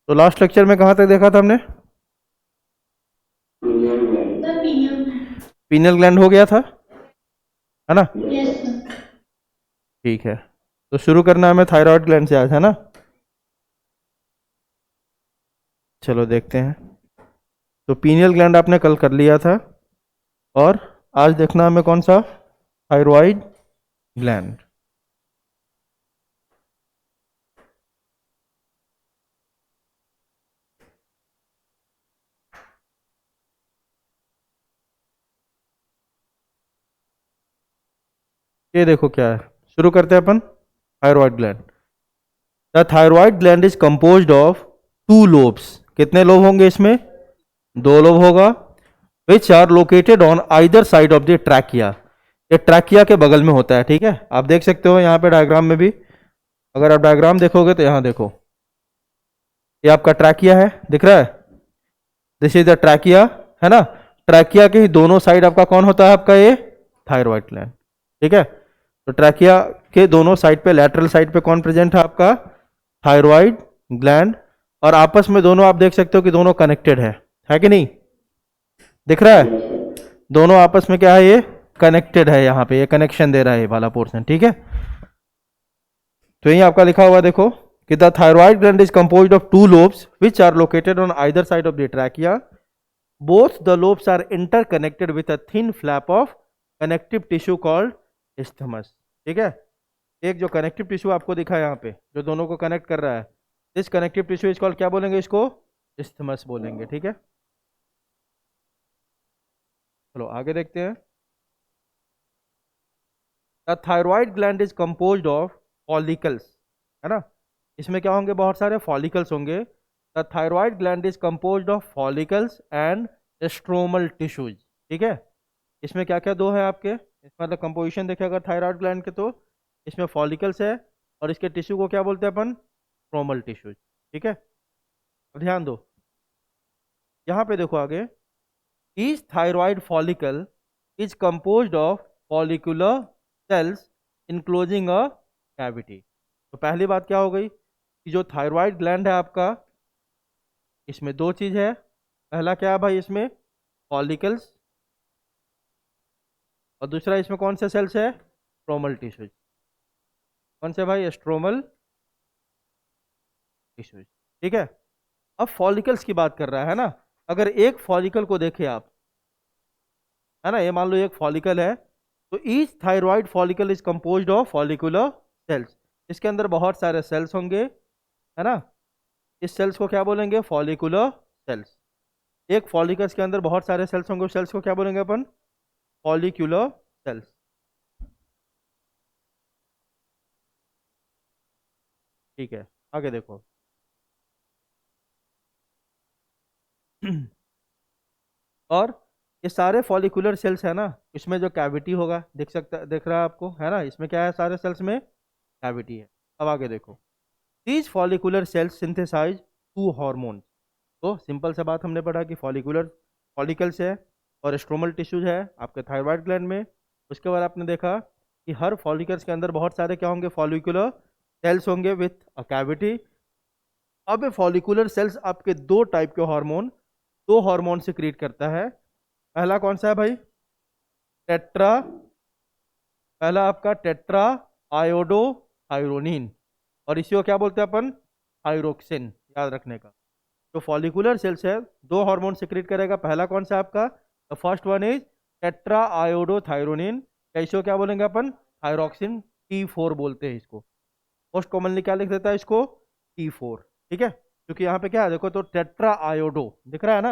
तो last lecture में कहाँ तक देखा था हमने? सर पीनियल पीनियल ग्लैंड हो गया था, है ना? Yes sir. ठीक है, तो शुरू करना है हमें थायराइड ग्लैंड से आज, है ना? चलो देखते हैं। तो पीनियल ग्लैंड आपने कल कर लिया था, और आज देखना हमें कौन सा? Thyroid gland. ये देखो क्या है, शुरू करते हैं अपन। Thyroid gland. The thyroid gland is composed of two lobes. कितने लोब होंगे इसमें? दो लोब होगा। Which are located on either side of the trachea. ये ट्रैकिया के बगल में होता है, ठीक है? आप देख सकते हो यहाँ पे डायग्राम में भी। अगर आप डायग्राम देखोगे तो यहाँ देखो, ये आपका ट्रैकिया है, दिख रहा है? दिस इज द ट्रैकिया, है ना? ट्रैकिया के ही दोनों साइड आपका कौन होता है? आपका ये थायराइड ग्लैंड, ठीक है? तो ट्रैकिया के दोनों साइड पे, लैटरल साइड पे कौन प्रेजेंट है? आपका थायराइड ग्लैंड। और आपस में दोनों आप देख सकते हो कि दोनों कनेक्टेड है कि नहीं? दिख रहा है? दोनों आपस में क्या है? ये कनेक्टेड है, यहाँ पे ये कनेक्शन दे रहा है ये वाला पोर्शन, ठीक है? तो यही आपका लिखा हुआ देखो कि the thyroid gland is composed of two lobes which are located on either side of the trachea. Both the lobes are interconnected with a thin flap of connective tissue called isthmus, ठीक है? एक जो connective tissue आपको दिखा है यहाँ पे, जो दोनों को कनेक्ट कर रहा है, इस कनेक्टिव टिश्यू इस कॉल क्या बोलेंगे? इसको isthmus बोलेंगे, ठीक है? चलो आगे देखते हैं। The thyroid gland is composed of follicles, है ना? इसमें क्या होंगे? बहुत सारे फॉलिकल्स होंगे। The thyroid gland is composed of follicles and stromal tissues, ठीक है? इसमें क्या क्या दो है आपके, इसमें मतलब कंपोजिशन देखे अगर थायराइड ग्लैंड के, तो इसमें फॉलिकल्स है, और इसके टिश्यू को क्या बोलते हैं अपन? स्ट्रोमल टिश्यूज, ठीक है? अब ध्यान दो, यहाँ पे देखो आगे। Each thyroid follicle is composed of follicular cells enclosing a cavity. तो पहली बात क्या हो गई कि जो थायराइड ग्लैंड है आपका, इसमें दो चीज है। पहला क्या है भाई? इसमें फॉलिकल्स, और दूसरा इसमें कौन से सेल्स है? Stromal tissues. कौन से भाई? स्ट्रोमल टिश्यूज, ठीक है? अब फॉलिकल्स की बात कर रहा है ना। अगर एक फॉलिकल को देखें आप, है ना, ये मान लो एक फॉलिकल है, तो each thyroid follicle is composed of follicular cells. इसके अंदर बहुत सारे सेल्स होंगे, है ना? इस सेल्स को क्या बोलेंगे? Follicular sales. एक फॉलिकल्स के अंदर बहुत सारे सेल्स होंगे, उस सेल्स को क्या बोलेंगे अपन? फॉलिक्यूलर सेल्स, ठीक है? आगे देखो। और ये सारे फॉलिकुलर सेल्स है ना, इसमें जो कैविटी होगा, दिख रहा है आपको, है ना? इसमें क्या है? सारे सेल्स में कैविटी है। अब आगे देखो। These follicular cells synthesise two hormone. तो सिंपल सा बात हमने पढ़ा कि फॉलिकुलर फॉलिकल्स है और स्ट्रोमल टिश्यूज है आपके थायराइड ग्लैंड में। उसके बाद आपने देखा कि हर फॉलिकल्स के अंदर बहुत सारे क्या होंगे? फॉलिकुलर सेल्स होंगे विथ अ कैविटी। अब ये फॉलिकुलर सेल्स आपके दो टाइप के हार्मोन, दो हार्मोन से क्रिएट करता है। पहला कौन सा है भाई? टेट्रा, पहला आपका टेट्रा आयोडो थायरोनिन, और इसी को क्या बोलते हैं अपन? थायरोक्सिन, याद रखने का। जो फॉलिकुलर सेल्स है, दो हार्मोन सिक्रीट करेगा। पहला कौन सा आपका? The first one is tetra iodothyronine, या इसको क्या बोलेंगे अपन? थायरोक्सिन T4 बोलते हैं इसको। मोस्ट कॉमनली क्या लिख देता है इसको? T4, ठीक है? क्योंकि यहाँ पे क्या है देखो, तो टेट्रा आयोडो दिख रहा है ना,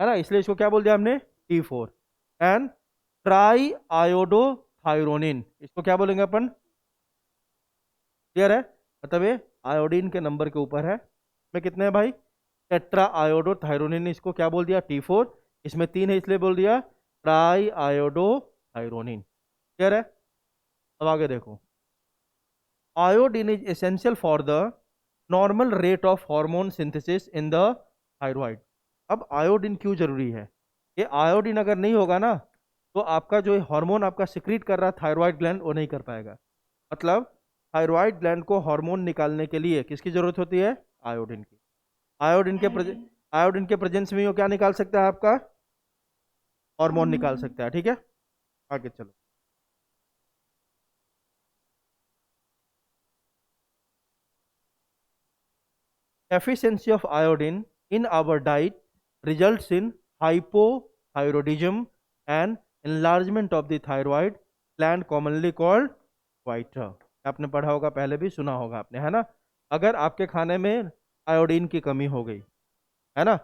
है ना? इसलिए इसको क्या बोल दिया हमने? T4। एंड ट्राई आयोडोथायरोनिन, इसको क्या बोलेंगे अपन? क्लियर है? मतलब ये आयोडीन के नंबर के ऊपर है। इसमें कितने हैं भाई? टेट्रा आयोडो थायरोनिन, इसको क्या बोल दिया? T4। इसमें तीन है इसलिए बोल दिया ट्राई आयोडो थायरोनिन। क्लियर है? अब आगे देखो। Iodine is essential for the normal rate of hormone synthesis in the thyroid. अब आयोडीन क्यों जरूरी है? ये आयोडीन अगर नहीं होगा ना, तो आपका जो हार्मोन आपका सिक्रीट कर रहा है थायराइड ग्लैंड, वो नहीं कर पाएगा। मतलब थायराइड ग्लैंड को हार्मोन निकालने के लिए किसकी जरूरत होती है? आयोडीन की। आयोडीन के प्रेजेंस में वो क्या निकाल सकता है आपका, हार्मोन निकाल सकता है, ठीक है। आगे चलो। Deficiency of iodine in our diet results in hypothyroidism and enlargement of the thyroid gland commonly called goiter। आपने पढ़ा होगा, पहले भी सुना होगा आपने, है ना। अगर आपके खाने में आयोडीन की कमी हो गई, है ना,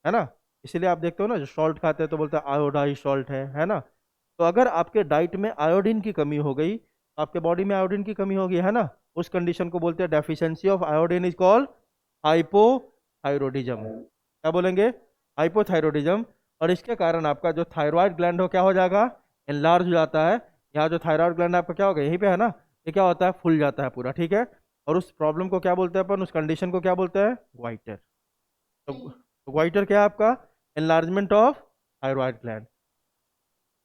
है ना, इसीलिए आप देखते हो ना, जो सॉल्ट खाते हैं तो बोलते हैं आयोडाइज सॉल्ट है ना। तो अगर आपके डाइट में आयोडीन की कमी हो गई, तो आपके बॉडी में आयोडीन की कमी होगी, है ना, उस कंडीशन को बोलते हैं deficiency of iodine, is called hypothyroidism. क्या बोलेंगे, हाइपोथायरोडिज्म। और इसके कारण आपका जो थायराइड ग्लैंड हो क्या हो जाएगा, एनलार्ज हो जाता है। यहाँ जो थायराइड ग्लैंड आपका क्या होगा, यहीं पे है ना, ये क्या होता है, फूल जाता है पूरा, ठीक है। और उस प्रॉब्लम को क्या बोलते हैं अपन, उस कंडीशन को क्या बोलते हैं, ग्वाइटर। तो ग्वाइटर क्या है आपका, enlargement of thyroid gland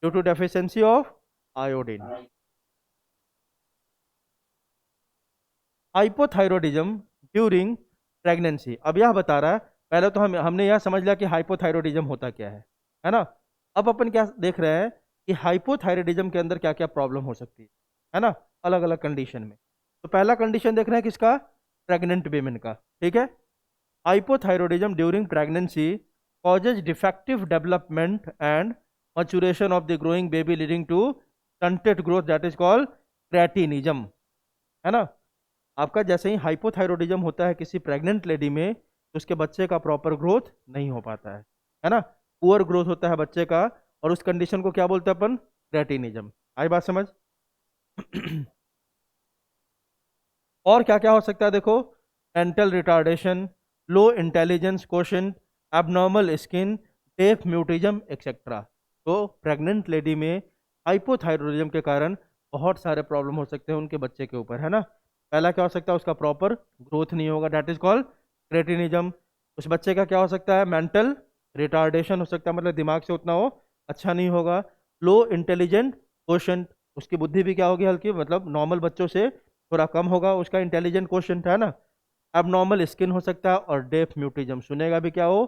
due to deficiency of iodine. Hypothyroidism during pregnancy, अब यह बता रहा है, पहले तो हमने यह समझ लिया कि हाइपोथायरोडिज्म होता क्या है ना। अब अपन क्या देख रहे हैं कि हाइपोथायरोडिज्म के अंदर क्या क्या प्रॉब्लम हो सकती है ना, अलग अलग कंडीशन में। तो पहला कंडीशन देख रहे हैं किसका, प्रेग्नेंट वीमेन का, ठीक है। Hypothyroidism during pregnancy causes defective development and maturation of the growing baby leading to stunted growth, that is called cretinism, है ना। आपका जैसे ही हाइपोथायरोडिज्म होता है किसी प्रेग्नेंट लेडी में, तो उसके बच्चे का प्रॉपर ग्रोथ नहीं हो पाता है ना, पुअर ग्रोथ होता है बच्चे का। और उस कंडीशन को क्या बोलते हैं अपन, क्रेटिनिज्म। आई बात समझ। और क्या क्या हो सकता है देखो, mental retardation, low intelligence quotient, abnormal skin, deaf mutism etcetera. तो प्रेग्नेंट लेडी में हाइपोथायरोडिज्म के कारण बहुत सारे प्रॉब्लम हो सकते हैं उनके बच्चे के ऊपर, है ना। पहला क्या हो सकता है, उसका प्रॉपर ग्रोथ नहीं होगा, डेट इज कॉल्ड क्रेटिनिज्म। उस बच्चे का क्या हो सकता है, मेंटल रिटार्डेशन हो सकता है, मतलब दिमाग से उतना वो अच्छा नहीं होगा। लो इंटेलिजेंट क्वोशेंट, उसकी बुद्धि भी क्या होगी, हल्की, मतलब नॉर्मल बच्चों से थोड़ा कम होगा उसका इंटेलिजेंट क्वोशेंट, है ना। एबनॉर्मल स्किन हो सकता है, और डेफ म्यूटिज्म, सुनेगा भी क्या हो,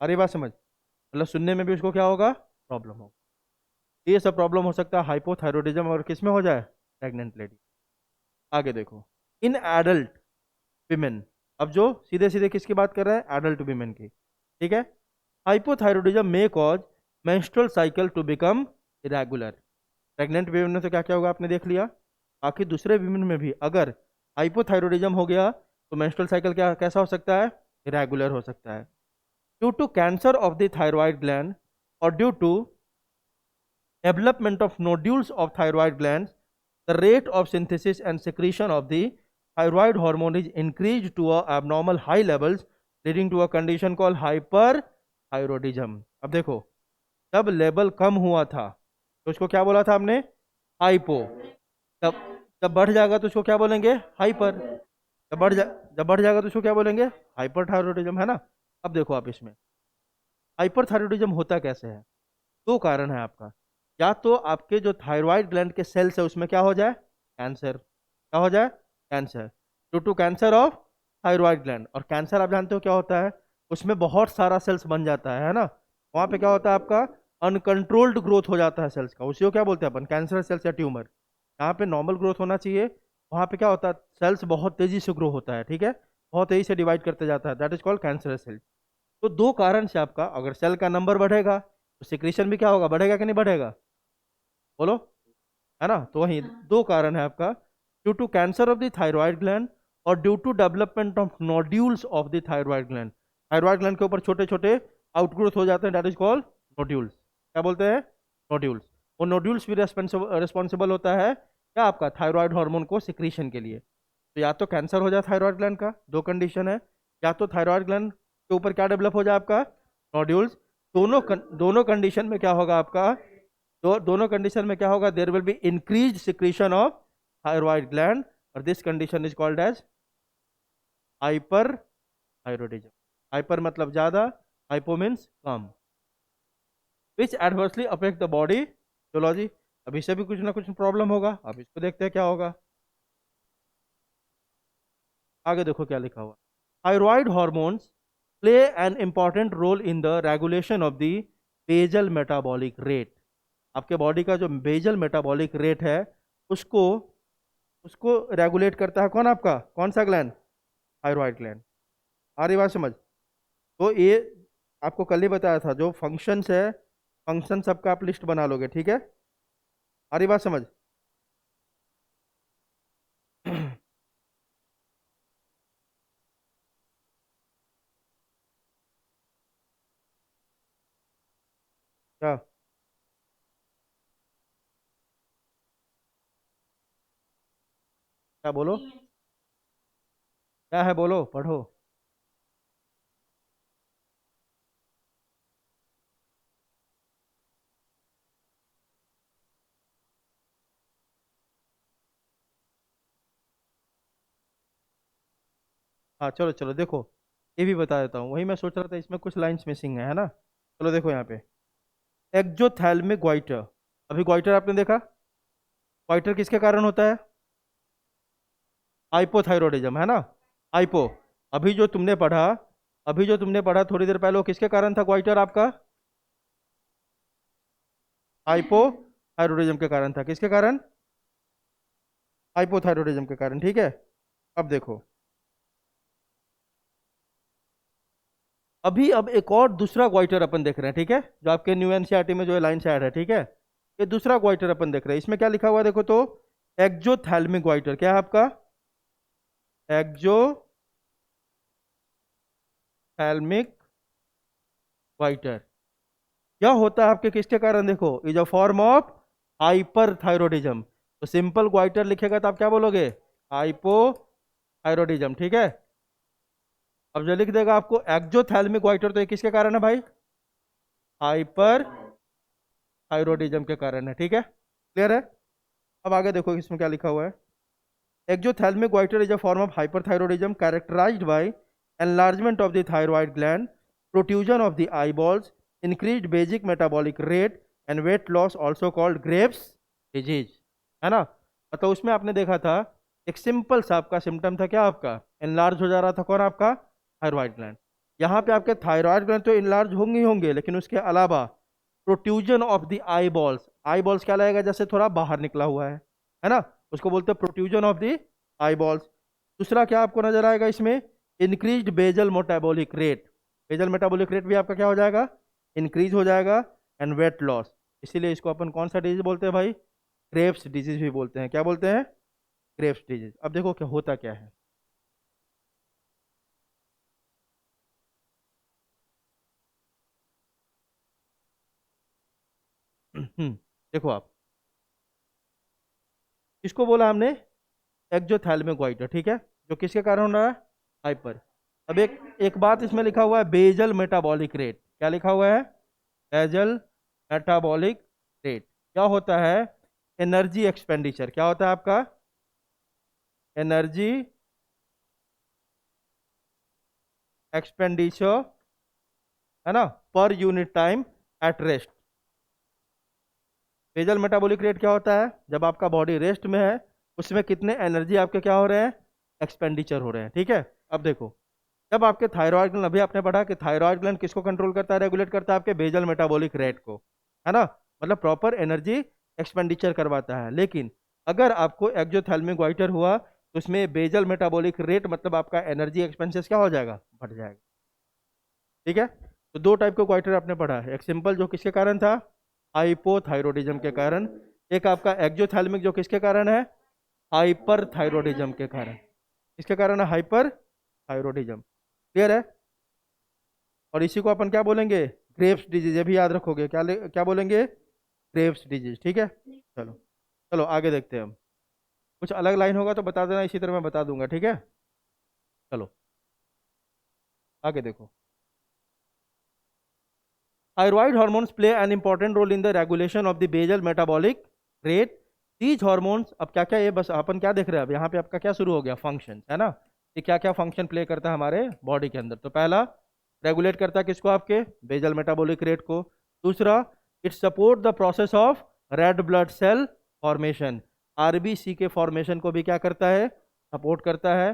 अरे बात समझ, मतलब सुनने में भी उसको क्या होगा, प्रॉब्लम होगा। ये सब प्रॉब्लम हो सकता है हाइपोथायरोडिज्म, और किस में हो जाए, प्रेग्नेंट लेडी। आगे देखो, इन एडल्ट विमेन, अब जो सीधे सीधे किसकी बात कर रहे हैं, एडल्ट विमेन की, ठीक है। Hypothyroidism may cause menstrual cycle to become irregular. Pregnant women में तो क्या क्या होगा आपने देख लिया, बाकी दूसरे विमेन में भी अगर हाइपोथायरोडिज्म हो गया तो मेंस्ट्रुअल साइकिल क्या कैसा हो सकता है, इरेगुलर हो सकता है। Due to cancer of the thyroid gland और due to development of nodules of thyroid glands, the rate of synthesis and secretion of the thyroid hormone is increased to a abnormal high levels, leading to a condition called hyperthyroidism। अब देखो, जब level कम हुआ था तो उसको क्या बोला था हमने, हाइपो। तब जब बढ़ जाएगा तो उसको क्या बोलेंगे, हाइपर। जब बढ़ जाएगा तो उसको क्या बोलेंगे, हाइपरथायरोडिज्म, है ना। अब देखो आप इसमें हाइपरथायरोडिज्म होता कैसे है, दो कारण है आपका। या तो आपके जो थायराइड ग्लैंड के सेल्स है उसमें क्या हो जाए, कैंसर, क्या हो जाए, cancer, due to cancer of thyroid gland. और कैंसर आप जानते हो क्या होता है, उसमें बहुत सारा सेल्स बन जाता है ना। वहाँ पे क्या होता है आपका, अनकंट्रोल्ड ग्रोथ हो जाता है सेल्स का, उसी को क्या बोलते हैं अपन, कैंसर सेल्स या ट्यूमर। यहाँ पे नॉर्मल ग्रोथ होना चाहिए, वहाँ पे क्या होता है, सेल्स बहुत तेजी से ग्रो होता है, ठीक है, बहुत तेजी से डिवाइड करते जाता है, that is called cancer cell. तो दो कारण से आपका, अगर सेल का नंबर बढ़ेगा तो सिक्रीशन भी क्या होगा, बढ़ेगा कि नहीं बढ़ेगा, बोलो, है ना। तो वही दो कारण है आपका, due to cancer of the thyroid gland और due to development of nodules of the thyroid gland. Thyroid gland के ऊपर छोटे छोटे आउटग्रोथ हो जाते हैं, दैट इज कॉल्ड नोड्यूल्स। क्या बोलते हैं, नोड्यूल्स। वो नोड्यूल्स भी रिस्पॉन्सिबल होता है क्या, आपका थायराइड हार्मोन को सिक्रीशन के लिए। तो या तो कैंसर हो जाए थायराइड ग्लैंड का, दो कंडीशन है, या तो थायराइड ग्लैंड के ऊपर क्या डेवलप हो जाए आपका, नोड्यूल्स। दोनों कंडीशन में क्या होगा आपका, दोनों कंडीशन में क्या होगा, there will be increase secretion of thyroid gland, और this condition is called as hyperthyroidism. Hyper मतलब ज्यादा, हाइपो मीन्स कम, which adversely affect the body. चलो जी, अभी से भी कुछ ना कुछ प्रॉब्लम होगा, अब इसको देखते हैं क्या होगा। आगे देखो क्या लिखा हुआ, thyroid hormones play an important role in the regulation of the basal metabolic rate. आपके बॉडी का जो बेजल मेटाबॉलिक रेट है उसको उसको रेगुलेट करता है कौन? आपका कौन सा ग्लैंड? Thyroid gland. आ रही बात समझ? तो ये आपको कल ही बताया था, जो फंक्शंस है, फंक्शन सबका आप लिस्ट बना लोगे, ठीक है? आ रही बात समझ? क्या क्या बोलो? क्या है बोलो, पढ़ो। हाँ चलो चलो देखो, ये भी बता देता हूँ, वही मैं सोच रहा था इसमें कुछ लाइंस मिसिंग है ना? चलो देखो यहाँ पे, एक्जोथैल्मिक ग्वाइटर। अभी ग्वाइटर आपने देखा, ग्वाइटर किसके कारण होता है? हाइपोथायरॉयडिज्म, है ना? हाइपो। अभी जो तुमने पढ़ा, अभी जो तुमने पढ़ा थोड़ी देर पहले, वो किसके कारण था ग्वाइटर आपका? हाइपोथायरॉयडिज्म के कारण था। किसके कारण? हाइपोथायरॉयडिज्म के कारण, ठीक है? अब देखो, अभी अब एक और दूसरा ग्वाइटर अपन देख रहे हैं, ठीक है? जो आपके न्यू एनसीईआरटी में जो है लाइन से ऐड है, ठीक है? ये दूसरा ग्वाइटर अपन देख रहे हैं, इसमें क्या लिखा हुआ है देखो तो, एक्जोथैल्मिक ग्वाइटर। क्या है आपका? एक्जोथैल्मिक ग्वाइटर। क्या होता है आपके किसके कारण? देखो, is a form of hyperthyroidism. तो सिंपल ग्वाइटर लिखेगा तो आप क्या बोलोगे? हाइपोथायरॉयडिज्म, ठीक है? अब जो लिख देगा आपको एक्जोथैल्मिक ग्वाइटर, तो ये किसके कारण है भाई? हाइपर थायरॉयडिज्म के कारण है, ठीक है? क्लियर है? अब आगे देखो इसमें क्या लिखा हुआ है। एक्जोथैल्मिक goiter is a form of hyperthyroidism characterized by enlargement of the thyroid gland, protrusion of the eyeballs, increased basic metabolic rate and weight loss, also called Graves disease, है ना? मतलब उसमें आपने देखा था, एक सिंपल सा आपका सिम्टम था, क्या आपका? एनलार्ज हो जा रहा था कौन? आपका थायराइड ग्लैंड। यहाँ पे आपके थायराइड ग्लैंड तो इनलार्ज होंगे ही होंगे, लेकिन उसके अलावा प्रोट्यूजन of the I balls, I balls क्या लगेगा? जैसे थोड़ा बाहर निकला हुआ है ना? उसको बोलते हैं प्रोट्यूजन ऑफ द आई बॉल्स। दूसरा क्या आपको नजर आएगा इसमें? Increased bezel metabolic rate. Bezel metabolic rate भी आपका क्या हो जाएगा? इंक्रीज हो जाएगा। And weight loss. इसीलिए इसको अपन कौन सा डिजीज बोलते हैं भाई? ग्रेव्स डिजीज भी बोलते हैं। क्या बोलते हैं? Graves disease. अब देखो क्या होता क्या है। देखो आप, इसको बोला हमने एक्जोथैल्मिक गोइटर, ठीक है? जो किसके कारण हो रहा है? हाइपर। अब एक एक बात इसमें लिखा हुआ है, बेजल मेटाबॉलिक रेट। क्या लिखा हुआ है? Bezel metabolic rate. क्या होता है? Energy expenditure. क्या होता है आपका? एनर्जी एक्सपेंडिचर, है ना? Per unit time at rest. Bezel metabolic rate क्या होता है? जब आपका बॉडी रेस्ट में है, उसमें कितने एनर्जी आपके क्या हो रहे हैं? एक्सपेंडिचर हो रहे हैं, ठीक है? अब देखो, जब आपके थायराइड ग्लैंड, अभी आपने पढ़ा कि थायराइड ग्लैंड किसको कंट्रोल करता है, रेगुलेट करता है? आपके बेजल मेटाबॉलिक रेट को, है ना? मतलब प्रॉपर एनर्जी एक्सपेंडिचर करवाता है। लेकिन अगर आपको एक्जोथैल्मिक गोइटर हुआ, तो उसमें बेजल मेटाबॉलिक रेट, मतलब आपका एनर्जी एक्सपेंसेस क्या हो जाएगा? बढ़ जाएगा, ठीक है? तो दो टाइप का गोइटर आपने पढ़ा है, एक सिंपल जो किसके कारण था? हाइपोथायरॉयडिज्म के कारण। एक आपका एक्जोथैल्मिक जो किसके कारण है? हाइपर थायरॉयडिज्म के कारण। किसके कारण है? Hyper thyroidism. क्लियर है? और इसी को अपन क्या बोलेंगे? Graves disease. ये भी याद रखोगे, क्या बोलेंगे? ग्रेव्स डिजीज, ठीक है? चलो चलो आगे देखते हैं हम। कुछ अलग लाइन होगा तो बता देना, इसी तरह मैं बता दूंगा, ठीक है? चलो आगे देखो। Thyroid hormones play an important role in the regulation of the basal metabolic rate. These hormones, अब क्या क्या, ये बस अपन क्या देख रहे हैं अब यहाँ पे? आपका क्या शुरू हो गया? फंक्शन, है ना? ये क्या क्या फंक्शन प्ले करता है हमारे बॉडी के अंदर? तो पहला, रेगुलेट करता है किसको? आपके बेजल मेटाबॉलिक रेट को। दूसरा, it support the process of red blood cell formation. RBC के फॉर्मेशन को भी क्या करता है? सपोर्ट करता है।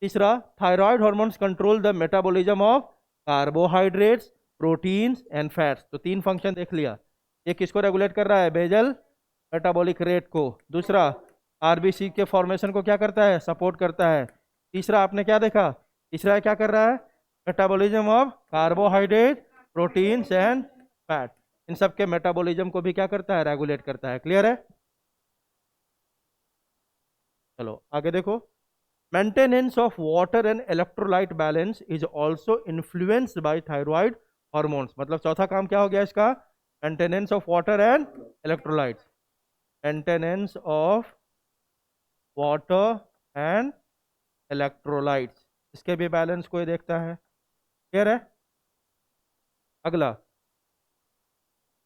तीसरा, thyroid hormones control the metabolism of carbohydrates, proteins and fats. तो तीन फंक्शन देख लिया। ये किसको रेगुलेट कर रहा है? बेजल मेटाबॉलिक रेट को। दूसरा, आरबीसी के फॉर्मेशन को क्या करता है? सपोर्ट करता है। तीसरा आपने क्या देखा? तीसरा क्या कर रहा है? Metabolism of carbohydrate, proteins and fat. इन सब के मेटाबॉलिज्म को भी क्या करता है? रेगुलेट करता है। क्लियर है? चलो आगे देखो। Maintenance of water and electrolyte balance is also influenced by thyroid hormones. मतलब चौथा काम क्या हो गया इसका? Maintenance of water and electrolytes. Maintenance of water and electrolytes, इसके भी बैलेंस को ये देखता है। क्लियर है? अगला,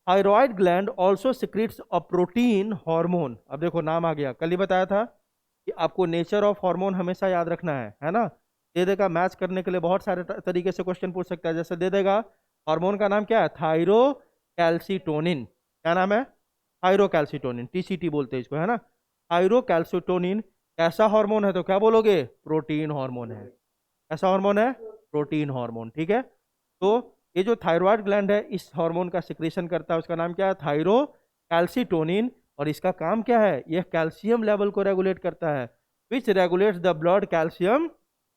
thyroid gland also secretes a protein hormone. अब देखो नाम आ गया, कल ही बताया था कि आपको नेचर ऑफ हार्मोन हमेशा याद रखना है ना। दे देगा मैच करने के लिए बहुत सारे तरीके से क्वेश्चन पूछ सकता है। जैसे दे देगा हार्मोन का नाम क्या है? Thyro calcitonin. क्या नाम है? थायरो कैल्सिटोनिन, टीसीटी बोलते हैं इसको, है ना। थायरो कैल्सिटोनिन कैसा हार्मोन है? तो क्या बोलोगे? प्रोटीन हार्मोन है। कैसा हार्मोन है? Protein hormone. ठीक है। तो ये जो थायराइड ग्लैंड है इस हार्मोन का सिक्रीशन करता है, उसका नाम क्या है? Thyro calcitonin. और इसका काम क्या है? यह कैल्शियम लेवल को रेगुलेट करता है। Which regulates the blood calcium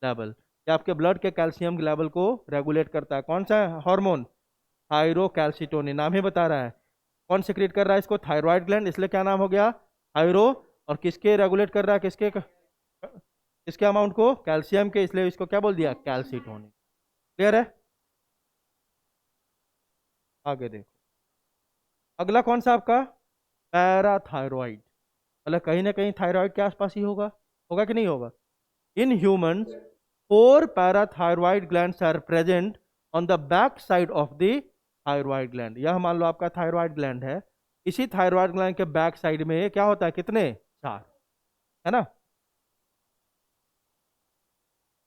level. ये आपके ब्लड के कैल्शियम लेवल को रेगुलेट करता है। कौन सा हार्मोन? Thyro calcitonin. नाम ही बता रहा है। कौन सिक्रीट कर रहा है इसको? थायराइड ग्लैंड, इसलिए क्या नाम हो गया? थायरो। और किसके रेगुलेट कर रहा है? किसके अमाउंट को? कैल्शियम के, इसलिए इसको क्या बोल दिया? कैल्सिटोनिन। क्लियर है? आगे देखो। अगला कौन सा आपका? पैराथायरॉइड। मतलब कहीं ना कहीं थायराइड के आसपास ही होगा। होगा कि नहीं होगा? In humans 4 parathyroid glands are present on the back side of the thyroid gland. यह मान लो आपका थायरॉइड ग्लैंड है। इसी थायरॉइड ग्लैंड के बैक साइड में क्या होता है? कितने? 4, है ना।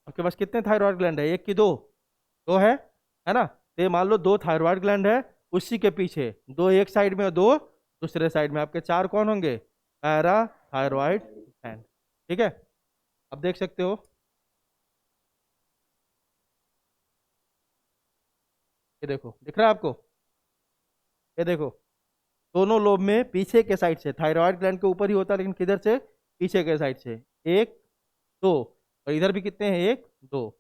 आपके पास कितने थायरॉइड ग्लैंड है? एक कि दो? दो है ना। तो ये मान लो 2 थायरॉइड ग्लैंड है, उसी के पीछे 2 एक साइड में और 2 दूसरे साइड में। आपके 4 कौन होंगे? Parathyroid gland. ठीक है। अब देख सकते हो, ये देखो, दिख रहा है आपको? ये देखो, दोनों लोब में पीछे के साइड से, थायरॉइड ग्लैंड के ऊपर ही होता है लेकिन किधर से? पीछे के साइड से। एक, दो, और इधर भी कितने हैं? एक, दो,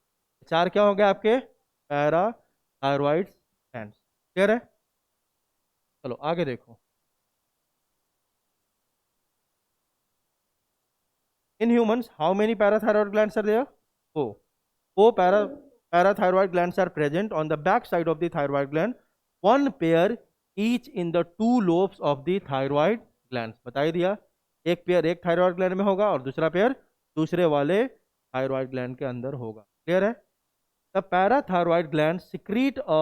4 क्या हो गया आपके? Parathyroid gland. क्लियर है? चलो आगे देखो। In humans how many parathyroid glands are there? Four. Four parathyroid glands are present on the back side of the thyroid gland, one pair each in the two lobes of the thyroid glands। बता ही दिया, एक pair एक thyroid gland में होगा और दूसरा pair दूसरे वाले थायराइड ग्लैंड के अंदर होगा। क्लियर है? The parathyroid gland secrete a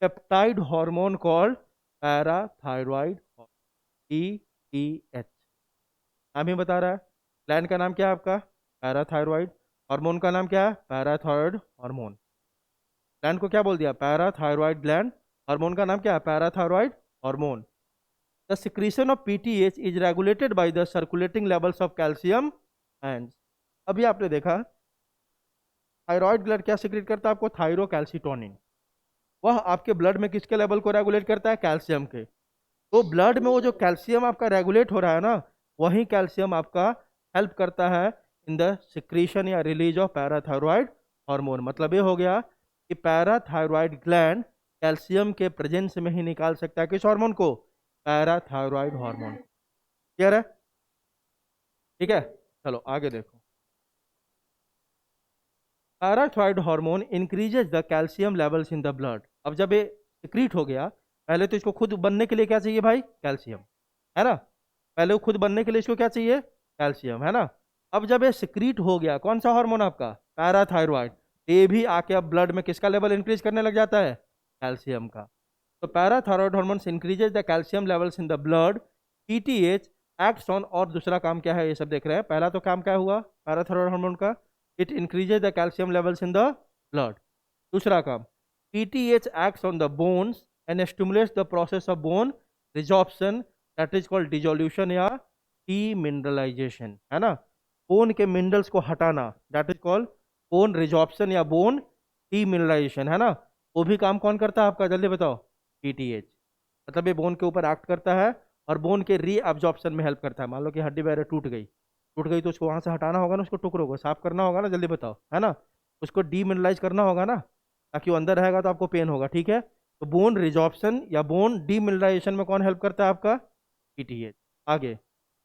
peptide hormone called parathyroid PTH। नाम ही बता रहा है। ग्लैंड का नाम क्या है आपका? पैराथायरॉइड। हार्मोन का नाम क्या है? Parathyroid hormone. ग्लैंड को क्या बोल दिया? Parathyroid gland. हार्मोन का नाम क्या है? Parathyroid hormone. The secretion of PTH is regulated by the circulating levels of calcium and. अभी आपने देखा थायरॉइड ग्लैंड क्या सिक्रीट करता है आपको? Thyro calcitonin. वह आपके ब्लड में किसके लेवल को रेगुलेट करता है? कैल्शियम के। तो ब्लड में वो जो कैल्शियम आपका रेगुलेट हो रहा है ना, वही कैल्शियम आपका हेल्प करता है इन द सिक्रीशन या रिलीज ऑफ पैराथायरॉइड हार्मोन। मतलब ये हो गया कि पैराथायरॉइड ग्लैंड कैल्शियम के प्रेजेंस में ही निकाल सकता है किस हार्मोन को? Parathyroid hormone. क्लियर है? ठीक है। चलो आगे देखो। Parathyroid hormone increases the calcium levels in the blood. अब जब ये सिक्रीट हो गया, पहले तो इसको खुद बनने के लिए क्या चाहिए भाई? कैल्शियम, है ना। पहले वो खुद बनने के लिए इसको क्या चाहिए? कैल्शियम, है ना। अब जब ये सिक्रीट हो गया, कौन सा हार्मोन आपका? पैराथायरॉइड। ये भी आके अब ब्लड में किसका लेवल इंक्रीज करने लग जाता है? कैल्शियम का। तो parathyroid hormone increases the calcium levels in the blood. PTH acts on, और दूसरा काम क्या है ये सब देख रहे हैं। पहला तो काम क्या हुआ पैराथायरॉइड हार्मोन का? It increases the calcium levels in the blood. दूसरा काम, PTH acts on the bones and stimulates the process of bone resorption, that is called dissolution या डीमिनरलाइजेशन, है ना। बोन के मिनरल्स को हटाना, that is called bone resorption या bone demineralisation, है ना, वो भी काम कौन करता है आपका, जल्दी बताओ, पीटीएच। मतलब ये बोन के ऊपर एक्ट करता है और बोन के रीअब्जॉर्प्शन में हेल्प करता है। मान लो कि हड्डी वगैरह टूट गई तो उसको वहां से हटाना होगा ना, उसको टुकड़ों को साफ करना होगा ना, जल्दी बताओ, है ना, उसको डीमिनरलाइज करना होगा ना, ताकि वो अंदर रहेगा तो आपको पेन होगा, ठीक है। तो बोन रिजॉर्प्शन या बोन डीमिनरलाइजेशन में कौन हेल्प करता है आपका, पीटीएच। आगे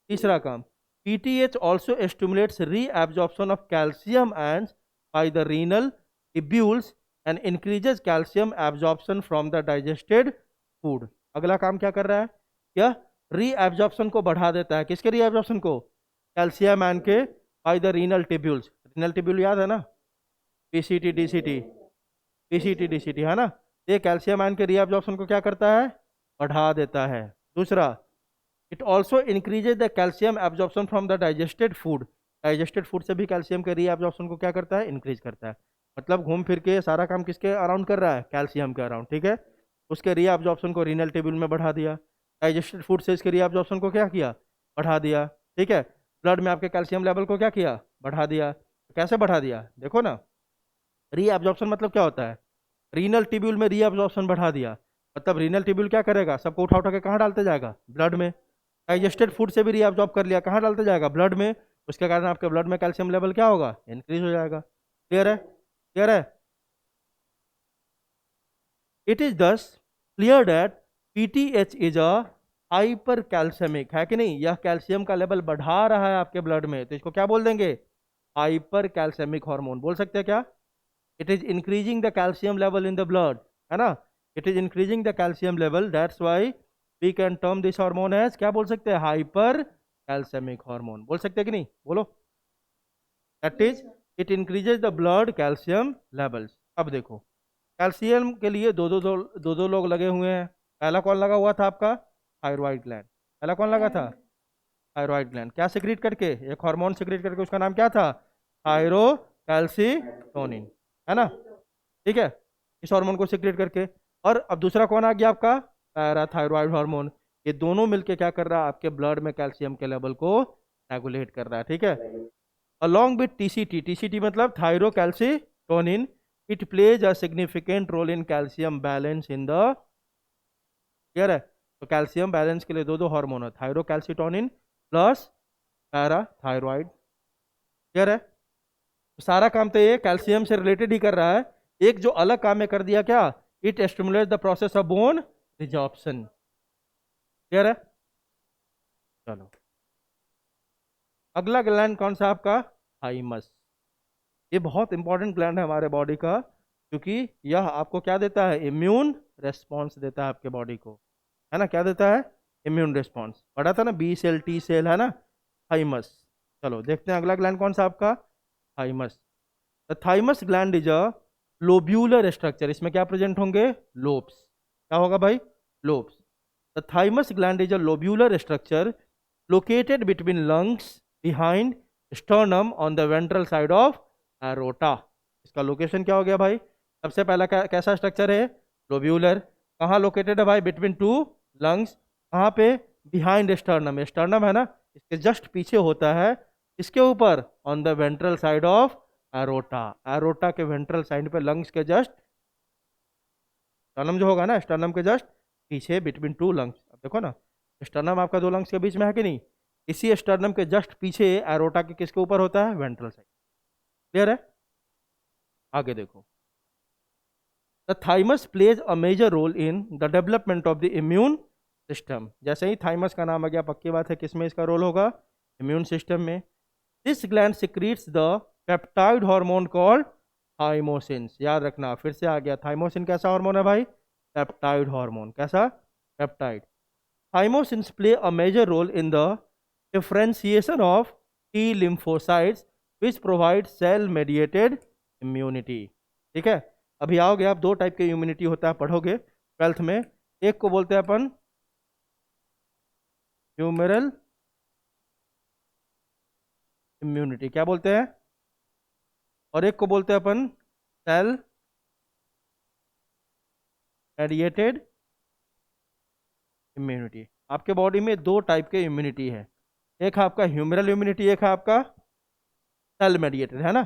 तीसरा काम, PTH also stimulates reabsorption of calcium and by the renal tubules and increases calcium absorption from the digested food. अगला काम क्या कर रहा है, यह रीअब्जॉर्प्शन को बढ़ा देता है, किसके रीअब्जॉर्प्शन को, कैल्शियम एंड के by the renal tubules. Renal tubule याद है ना, पीसीटी डीसीटी, पीसीटी डीसीटी, है ना, ये कैल्शियम आयन के रीअब्जॉर्प्शन को क्या करता है, बढ़ा देता है। दूसरा, it also increases the calcium absorption from the digested food. Digested food से भी कैल्शियम के रीअब्जॉर्प्शन को क्या करता है, इंक्रीज करता है। मतलब घूम फिर के सारा काम किसके अराउंड कर रहा है, कैल्शियम के अराउंड, ठीक है। उसके रीअब्जॉर्प्शन को रीनल टेबल में बढ़ा दिया, डाइजेस्टेड फूड से इसके रीअब्जॉर्प्शन को क्या किया, बढ़ा दिया, ठीक है। ब्लड में आपके कैल्शियम लेवल को क्या किया, बढ़ा दिया। कैसे बढ़ा दिया, देखो ना, रीअब्जॉर्प्शन मतलब क्या होता है, रीनल ट्यूब्यूल में रीअब्जॉर्प्शन बढ़ा दिया, मतलब रीनल ट्यूब्यूल क्या करेगा, सबको उठा उठा के कहाँ डालते जाएगा, ब्लड में। डाइजेस्टेड फूड से भी रीअब्जॉर्ब कर लिया, कहाँ डालते जाएगा, ब्लड में। उसके कारण आपके ब्लड में कैल्शियम लेवल क्या होगा, इंक्रीज हो जाएगा। क्लियर है, क्लियर है। It is thus clear that PTH is a hypercalcemic, है कि नहीं, यह कैल्शियम का लेवल बढ़ा रहा है आपके ब्लड में, तो इसको क्या बोल देंगे, हाइपर कैल्शियमिक हार्मोन बोल सकते हैं क्या। It is increasing the calcium level in the blood, है ना, it is increasing the calcium level, that's why we can term this hormone as, क्या बोल सकते हैं, हाइपर कैल्शियमिक हार्मोन, बोल सकते हैं कि नहीं, बोलो। That yes is, sir. It increases the blood calcium levels. अब देखो, कैल्शियम के लिए दो दो लोग लगे हुए हैं। पहला कौन लगा हुआ था आपका, थायराइड ग्लैंड। पहला कौन लगा था, थायराइड। Thyroid gland. क्या सिक्रीट करके, एक हार्मोन सिक्रीट करके, उसका नाम क्या था, थायरो कैल्सीटोनिन, है ना, ठीक है, इस हार्मोन को सिक्रीट करके। और अब दूसरा कौन आ गया आपका, पैराथायरॉयड हार्मोन। ये दोनों मिलके क्या कर रहा है, आपके ब्लड में कैल्शियम के लेवल को रेगुलेट कर रहा है, ठीक है। along with TCT, TCT मतलब thyrocalcitonin, it plays a significant role in calcium balance in the, clear है। तो कैल्शियम बैलेंस के लिए दो दो हार्मोन है, थायरोकैल्सीटोनिन प्लस पैराथायरॉयड, क्लियर है। तो सारा काम तो ये कैल्शियम से रिलेटेड ही कर रहा है। एक जो अलग काम में कर दिया क्या, it stimulate the process of bone resorption, clear है। चलो, अगला ग्लैंड कौन सा आपका, थाइमस। ये बहुत इंपॉर्टेंट ग्लैंड है हमारे बॉडी का, क्योंकि यह आपको क्या देता है, इम्यून रेस्पॉन्स देता है आपके बॉडी को, है ना, क्या देता है, इम्यून रेस्पॉन्स। पढ़ा था ना, बी सेल टी सेल, है ना, थाइमस। चलो देखते हैं अगला ग्लैंड कौन सा आपका, thymus. The thymus gland is a lobular structure, इसमें क्या प्रेजेंट होंगे, लोब्स। क्या होगा भाई, lobes. The thymus gland is a lobular structure located between lungs behind sternum on the ventral side of aorta। इसका लोकेशन क्या हो गया भाई, सबसे पहला कैसा स्ट्रक्चर है, लोब्यूलर। कहाँ लोकेटेड है भाई, बिटवीन टू लंग्स, कहाँ पे, बिहाइंड स्टर्नम, स्टर्नम है ना, इसके जस्ट पीछे होता है, इसके ऊपर, on the ventral side of aorta, aorta के वेंट्रल साइड पे, लंग्स के जस्ट, स्टर्नम जो होगा ना, स्टर्नम के जस्ट पीछे, बिटवीन टू लंग्स। अब देखो ना, स्टर्नम आपका दो लंग्स के बीच में है कि नहीं, इसी स्टर्नम के जस्ट पीछे एरोटा के किसके ऊपर होता है, वेंट्रल साइड, क्लियर है। आगे देखो, the thymus plays a major role in the development of the immune system. जैसे ही थाइमस का नाम आ गया, पक्की बात है किसमें इसका रोल होगा, इम्यून सिस्टम में। This gland secretes the peptide hormone called thymosin. याद रखना, फिर से आ गया, थाइमोसिन कैसा हार्मोन है भाई, पेप्टाइड हार्मोन, कैसा, peptide. Thymosin play a major role in the differentiation of T lymphocytes which provide cell mediated immunity। ठीक है, अभी आओगे आप, दो टाइप के इम्यूनिटी होता है, पढ़ोगे ट्वेल्थ में। एक को बोलते हैं अपन ह्यूमरल इम्यूनिटी, क्या बोलते हैं, और एक को बोलते हैं अपन सेल मेडिएटेड इम्यूनिटी। आपके बॉडी में दो टाइप के इम्यूनिटी है, एक है आपका ह्यूमरल इम्यूनिटी, एक है आपका सेल मेडिएटेड, है ना।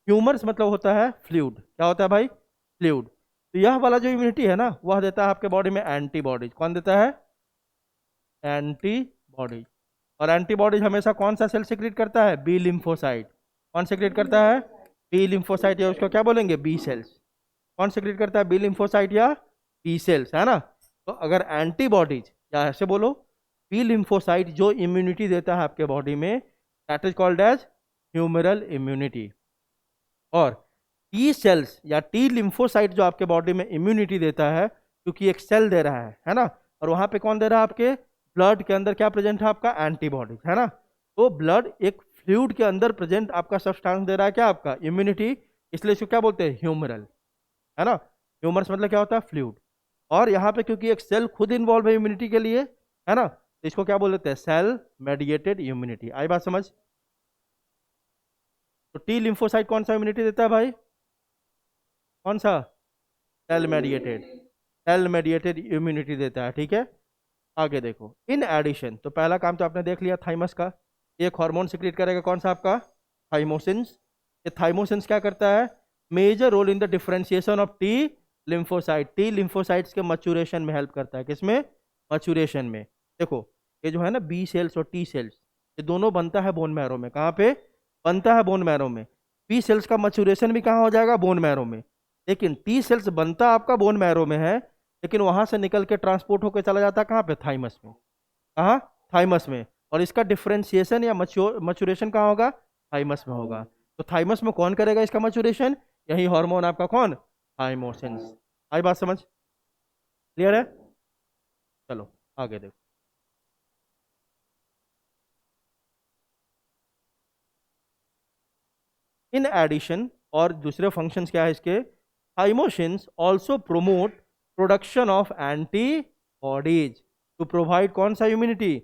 ह्यूमरस मतलब होता है फ्लूइड। क्या होता है भाई? फ्लूइड। तो यह वाला जो इम्यूनिटी है ना, वह देता है आपके बॉडी में एंटीबॉडीज। कौन देता है? एंटीबॉडीज। और एंटीबॉडीज हमेशा कौन सा सेल सिक्रीट करता है? B lymphocyte. कौन सिक्रीट करता है? बी लिम्फोसाइट, या उसको क्या बोलेंगे? B sales. कौन सिक्रीट करता है? बी लिम्फोसाइट या बी सेल्स, है ना? तो अगर एंटीबॉडीज, या ऐसे बोलो, बी लिम्फोसाइट जो इम्यूनिटी देता है आपके बॉडी में, that is called as humoral immunity. और टी सेल्स या टी लिम्फोसाइट जो आपके बॉडी में इम्यूनिटी देता है, क्योंकि एक सेल दे रहा है ना, और वहां पे कौन दे रहा है? आपके ब्लड के अंदर क्या प्रेजेंट है? आपका एंटीबॉडीज, है ना? तो ब्लड एक फ्लूइड के अंदर प्रेजेंट आपका सब्सटेंस दे रहा है, क्या? आपका इम्यूनिटी। इसलिए इसको क्या बोलते हैं? ह्यूमरल, है ना? ह्यूमरस मतलब क्या होता है? फ्लूइड। और यहाँ पे क्योंकि एक सेल खुद इन्वॉल्व है इम्यूनिटी के लिए, है ना, तो इसको क्या बोल देते हैं? Cell mediated immunity. आई बात समझ? तो टी लिम्फोसाइट कौन सा इम्यूनिटी देता है भाई? कौन सा? Cell mediated. Cell mediated immunity देता है, ठीक है। आगे देखो, इन एडिशन, तो पहला काम तो आपने देख लिया थाइमस का। एक हार्मोन सिक्रीट करेगा, कौन सा? आपका थाइमोसिन्स। ये थाइमोसिन्स क्या करता है? Major role in the differentiation of T lymphocyte. T lymphocytes के मचुरेशन में हेल्प करता है। किसमें? मचुरेशन में। देखो, ये जो है ना बी सेल्स और टी सेल्स, ये दोनों बनता है बोन मैरो में। कहाँ पे बनता है? बोन मैरो में। बी सेल्स का मचुरेशन भी कहाँ हो जाएगा? बोन मैरो में। लेकिन टी सेल्स बनता आपका बोन मैरो में है, लेकिन वहां से निकल के ट्रांसपोर्ट होकर चला जाता है कहाँ पे? थाइमस में। कहाँ? थाइमस में। और इसका डिफरेंशिएशन या मचुरेशन कहाँ होगा? थाइमस में होगा। तो थाइमस में कौन करेगा इसका मचुरेशन? यही हार्मोन आपका, कौन? थाइमोसिन्स। आई बात समझ? क्लियर है? चलो आगे देखो। इन एडिशन, और दूसरे फंक्शंस क्या है इसके? Thymosins also promote production of antibodies to provide कौन सा इम्यूनिटी?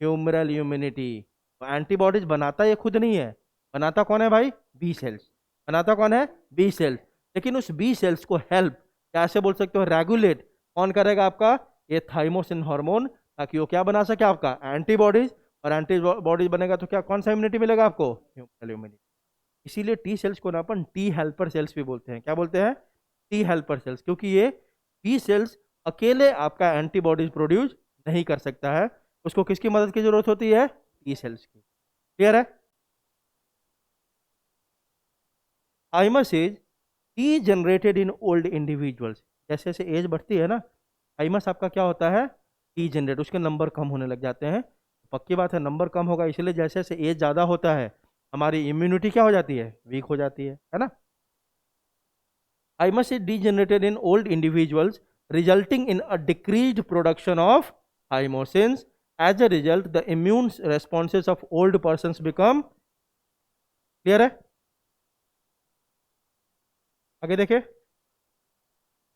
Humoral immunity. तो एंटीबॉडीज बनाता ये खुद नहीं है, बनाता कौन है भाई? B cells. बनाता कौन है? B cells. लेकिन उस बी सेल्स को हेल्प, कैसे बोल सकते हो? रेगुलेट कौन करेगा? आपका ये थाइमोसिन हार्मोन, ताकि वो क्या बना सके? आपका एंटीबॉडीज। और एंटीबॉडीज बनेगा तो क्या, कौन सा इम्यूनिटी मिलेगा आपको? Humoral immunity. इसीलिए टी सेल्स को ना अपन टी हेल्पर सेल्स भी बोलते हैं। क्या बोलते हैं? टी हेल्पर सेल्स, क्योंकि ये टी सेल्स अकेले आपका एंटीबॉडीज प्रोड्यूस नहीं कर सकता है, उसको किसकी मदद की जरूरत होती है? टी सेल्स की। क्लियर है? Thymus is T generated in old individuals. जैसे जैसे एज बढ़ती है ना, थाइमस आपका क्या होता है? टी जनरेट, उसके नंबर कम होने लग जाते हैं। पक्की बात है, नंबर कम होगा, इसलिए जैसे जैसे एज ज़्यादा होता है, हमारी इम्यूनिटी क्या हो जाती है? वीक हो जाती है ना? Thymus is degenerated in old individuals, resulting in a decreased production of thymosins. As a result, the immune responses of old persons become clear है? आगे देखे,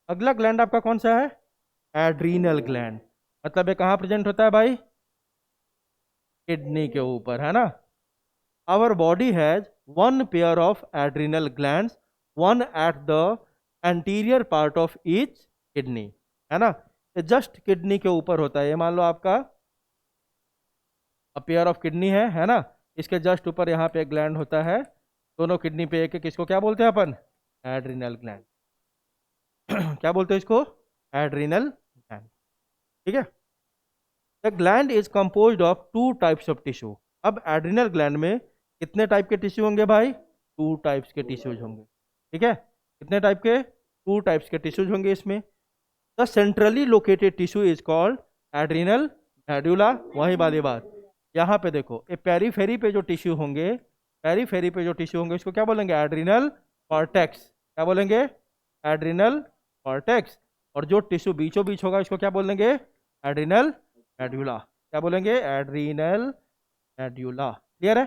अगला ग्लैंड आपका कौन सा है? Adrenal gland. मतलब ये कहाँ प्रेजेंट होता है भाई? किडनी के ऊपर, है ना? Our body has one pair of adrenal glands, one at the anterior part of each kidney, है ना? ये जस्ट किडनी के ऊपर होता है। ये मान लो आपका पेयर ऑफ किडनी है ना? इसके जस्ट ऊपर यहाँ पे एक ग्लैंड होता है, दोनों किडनी पे एक एक। इसको क्या बोलते हैं अपन? Adrenal gland. क्या बोलते हैं इसको? एड्रिनल ग्लैंड, ठीक है। The gland is composed of two types of tissue. अब एड्रिनल ग्लैंड में कितने टाइप के टिश्यू होंगे भाई? टू टाइप्स के टिश्यूज होंगे, ठीक है। कितने टाइप के? टू टाइप्स के टिश्यूज होंगे इसमें। The centrally located tissue is called adrenal medulla. वही वाली बात, यहाँ पे देखो, ये पेरीफेरी पे जो टिश्यू होंगे, पेरीफेरी पे जो टिश्यू होंगे, इसको क्या बोलेंगे? Adrenal cortex. क्या बोलेंगे? Adrenal cortex. और जो टिश्यू बीचों बीच होगा, इसको क्या बोलेंगे? Adrenal medulla. क्या बोलेंगे? Adrenal medulla. क्लियर है?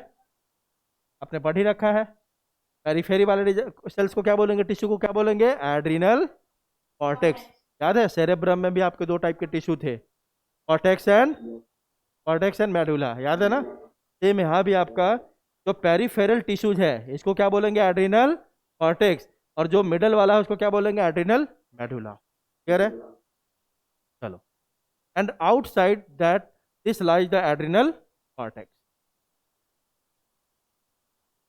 आपने पढ़ ही रखा है। पेरीफेरी वाले सेल्स को क्या बोलेंगे? टिश्यू को क्या बोलेंगे? Adrenal cortex. याद है, सेरेब्रम में भी आपके दो टाइप के टिश्यू थे, कॉर्टेक्स एंड मेडुला, याद है ना? सेम यहाँ भी आपका जो पेरीफेरल टिश्यूज है, इसको क्या बोलेंगे? Adrenal cortex. और जो मिडल वाला है, उसको क्या बोलेंगे? Adrenal medulla. क्लियर है? चलो, and outside that this lies the adrenal cortex.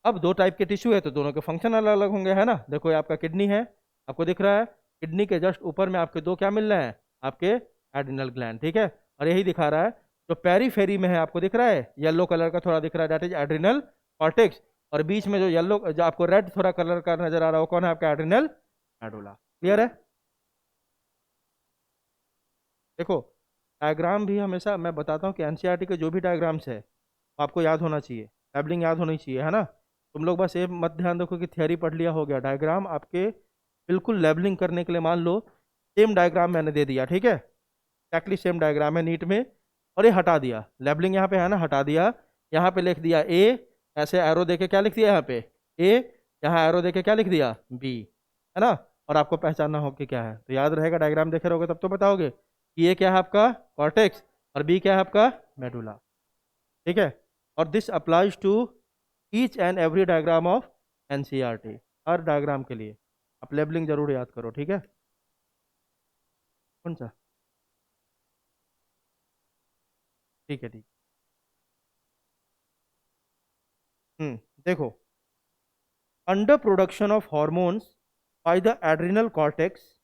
अब दो टाइप के टिश्यू है तो दोनों के फंक्शन अलग अलग होंगे, है ना। देखो ये आपका किडनी है, आपको दिख रहा है, किडनी के जस्ट ऊपर में आपके दो क्या मिल रहे हैं, आपके एड्रिनल ग्लैंड, ठीक है। और यही दिखा रहा है जो पेरीफेरी में है, आपको दिख रहा है येलो कलर का थोड़ा दिख रहा है, दैट इज एड्रिनल कॉर्टेक्स। और बीच में जो येलो, जो आपको रेड थोड़ा कलर का नजर आ रहा है, वो कौन है, आपका एड्रिनल मेडुला। क्लियर है। देखो डायग्राम भी हमेशा मैं बताता हूँ कि एनसीईआरटी के जो भी डायग्राम्स है वो आपको याद होना चाहिए, लेबलिंग याद होनी चाहिए, है ना। तुम लोग बस ये मत ध्यान रखो कि थियरी पढ़ लिया हो गया, डायग्राम आपके बिल्कुल लेबलिंग करने के लिए, मान लो सेम डायग्राम मैंने दे दिया, ठीक है, एक्जैक्टली सेम डायग्राम है नीट में, और ये हटा दिया, लेबलिंग यहाँ पे है ना, हटा दिया, यहाँ पे लिख दिया ए, ऐसे एरो देके क्या लिख दिया यहाँ पे ए, यहाँ एरो देके क्या लिख दिया बी, है ना। और आपको पहचानना हो कि क्या है, तो याद रहेगा, डायग्राम देखे रहोगे तब तो बताओगे कि ये क्या है आपका कॉर्टेक्स और बी क्या है आपका मेडुला, ठीक है। और this applies to each and every diagram of NCERT, हर डायग्राम के लिए आप लेबलिंग जरूर याद करो, ठीक है। कौन सा, ठीक है ठीक। देखो, under production of hormones bye the adrenal cortex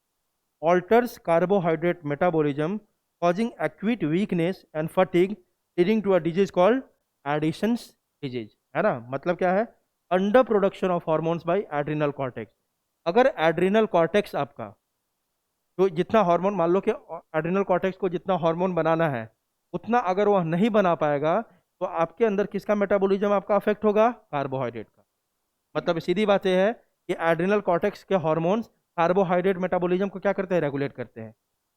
alters carbohydrate metabolism, causing acute weakness and fatigue, leading to a disease called Addison's disease, है ना। मतलब क्या है, under production of hormones by adrenal cortex. अगर एड्रिनल कॉर्टेक्स आपका, तो जितना hormone, मान लो कि एड्रिनल कॉर्टेक्स को जितना हार्मोन बनाना है उतना अगर वह नहीं बना पाएगा, तो आपके अंदर किसका मेटाबॉलिज्म आपका अफेक्ट होगा, कार्बोहाइड्रेट का। मतलब सीधी बात यह है कि एड्रिनल कॉर्टेक्स के हॉर्मोन्स कार्बोहाइड्रेट मेटाबॉलिज्म को क्या करते हैं, रेगुलेट करते हैं।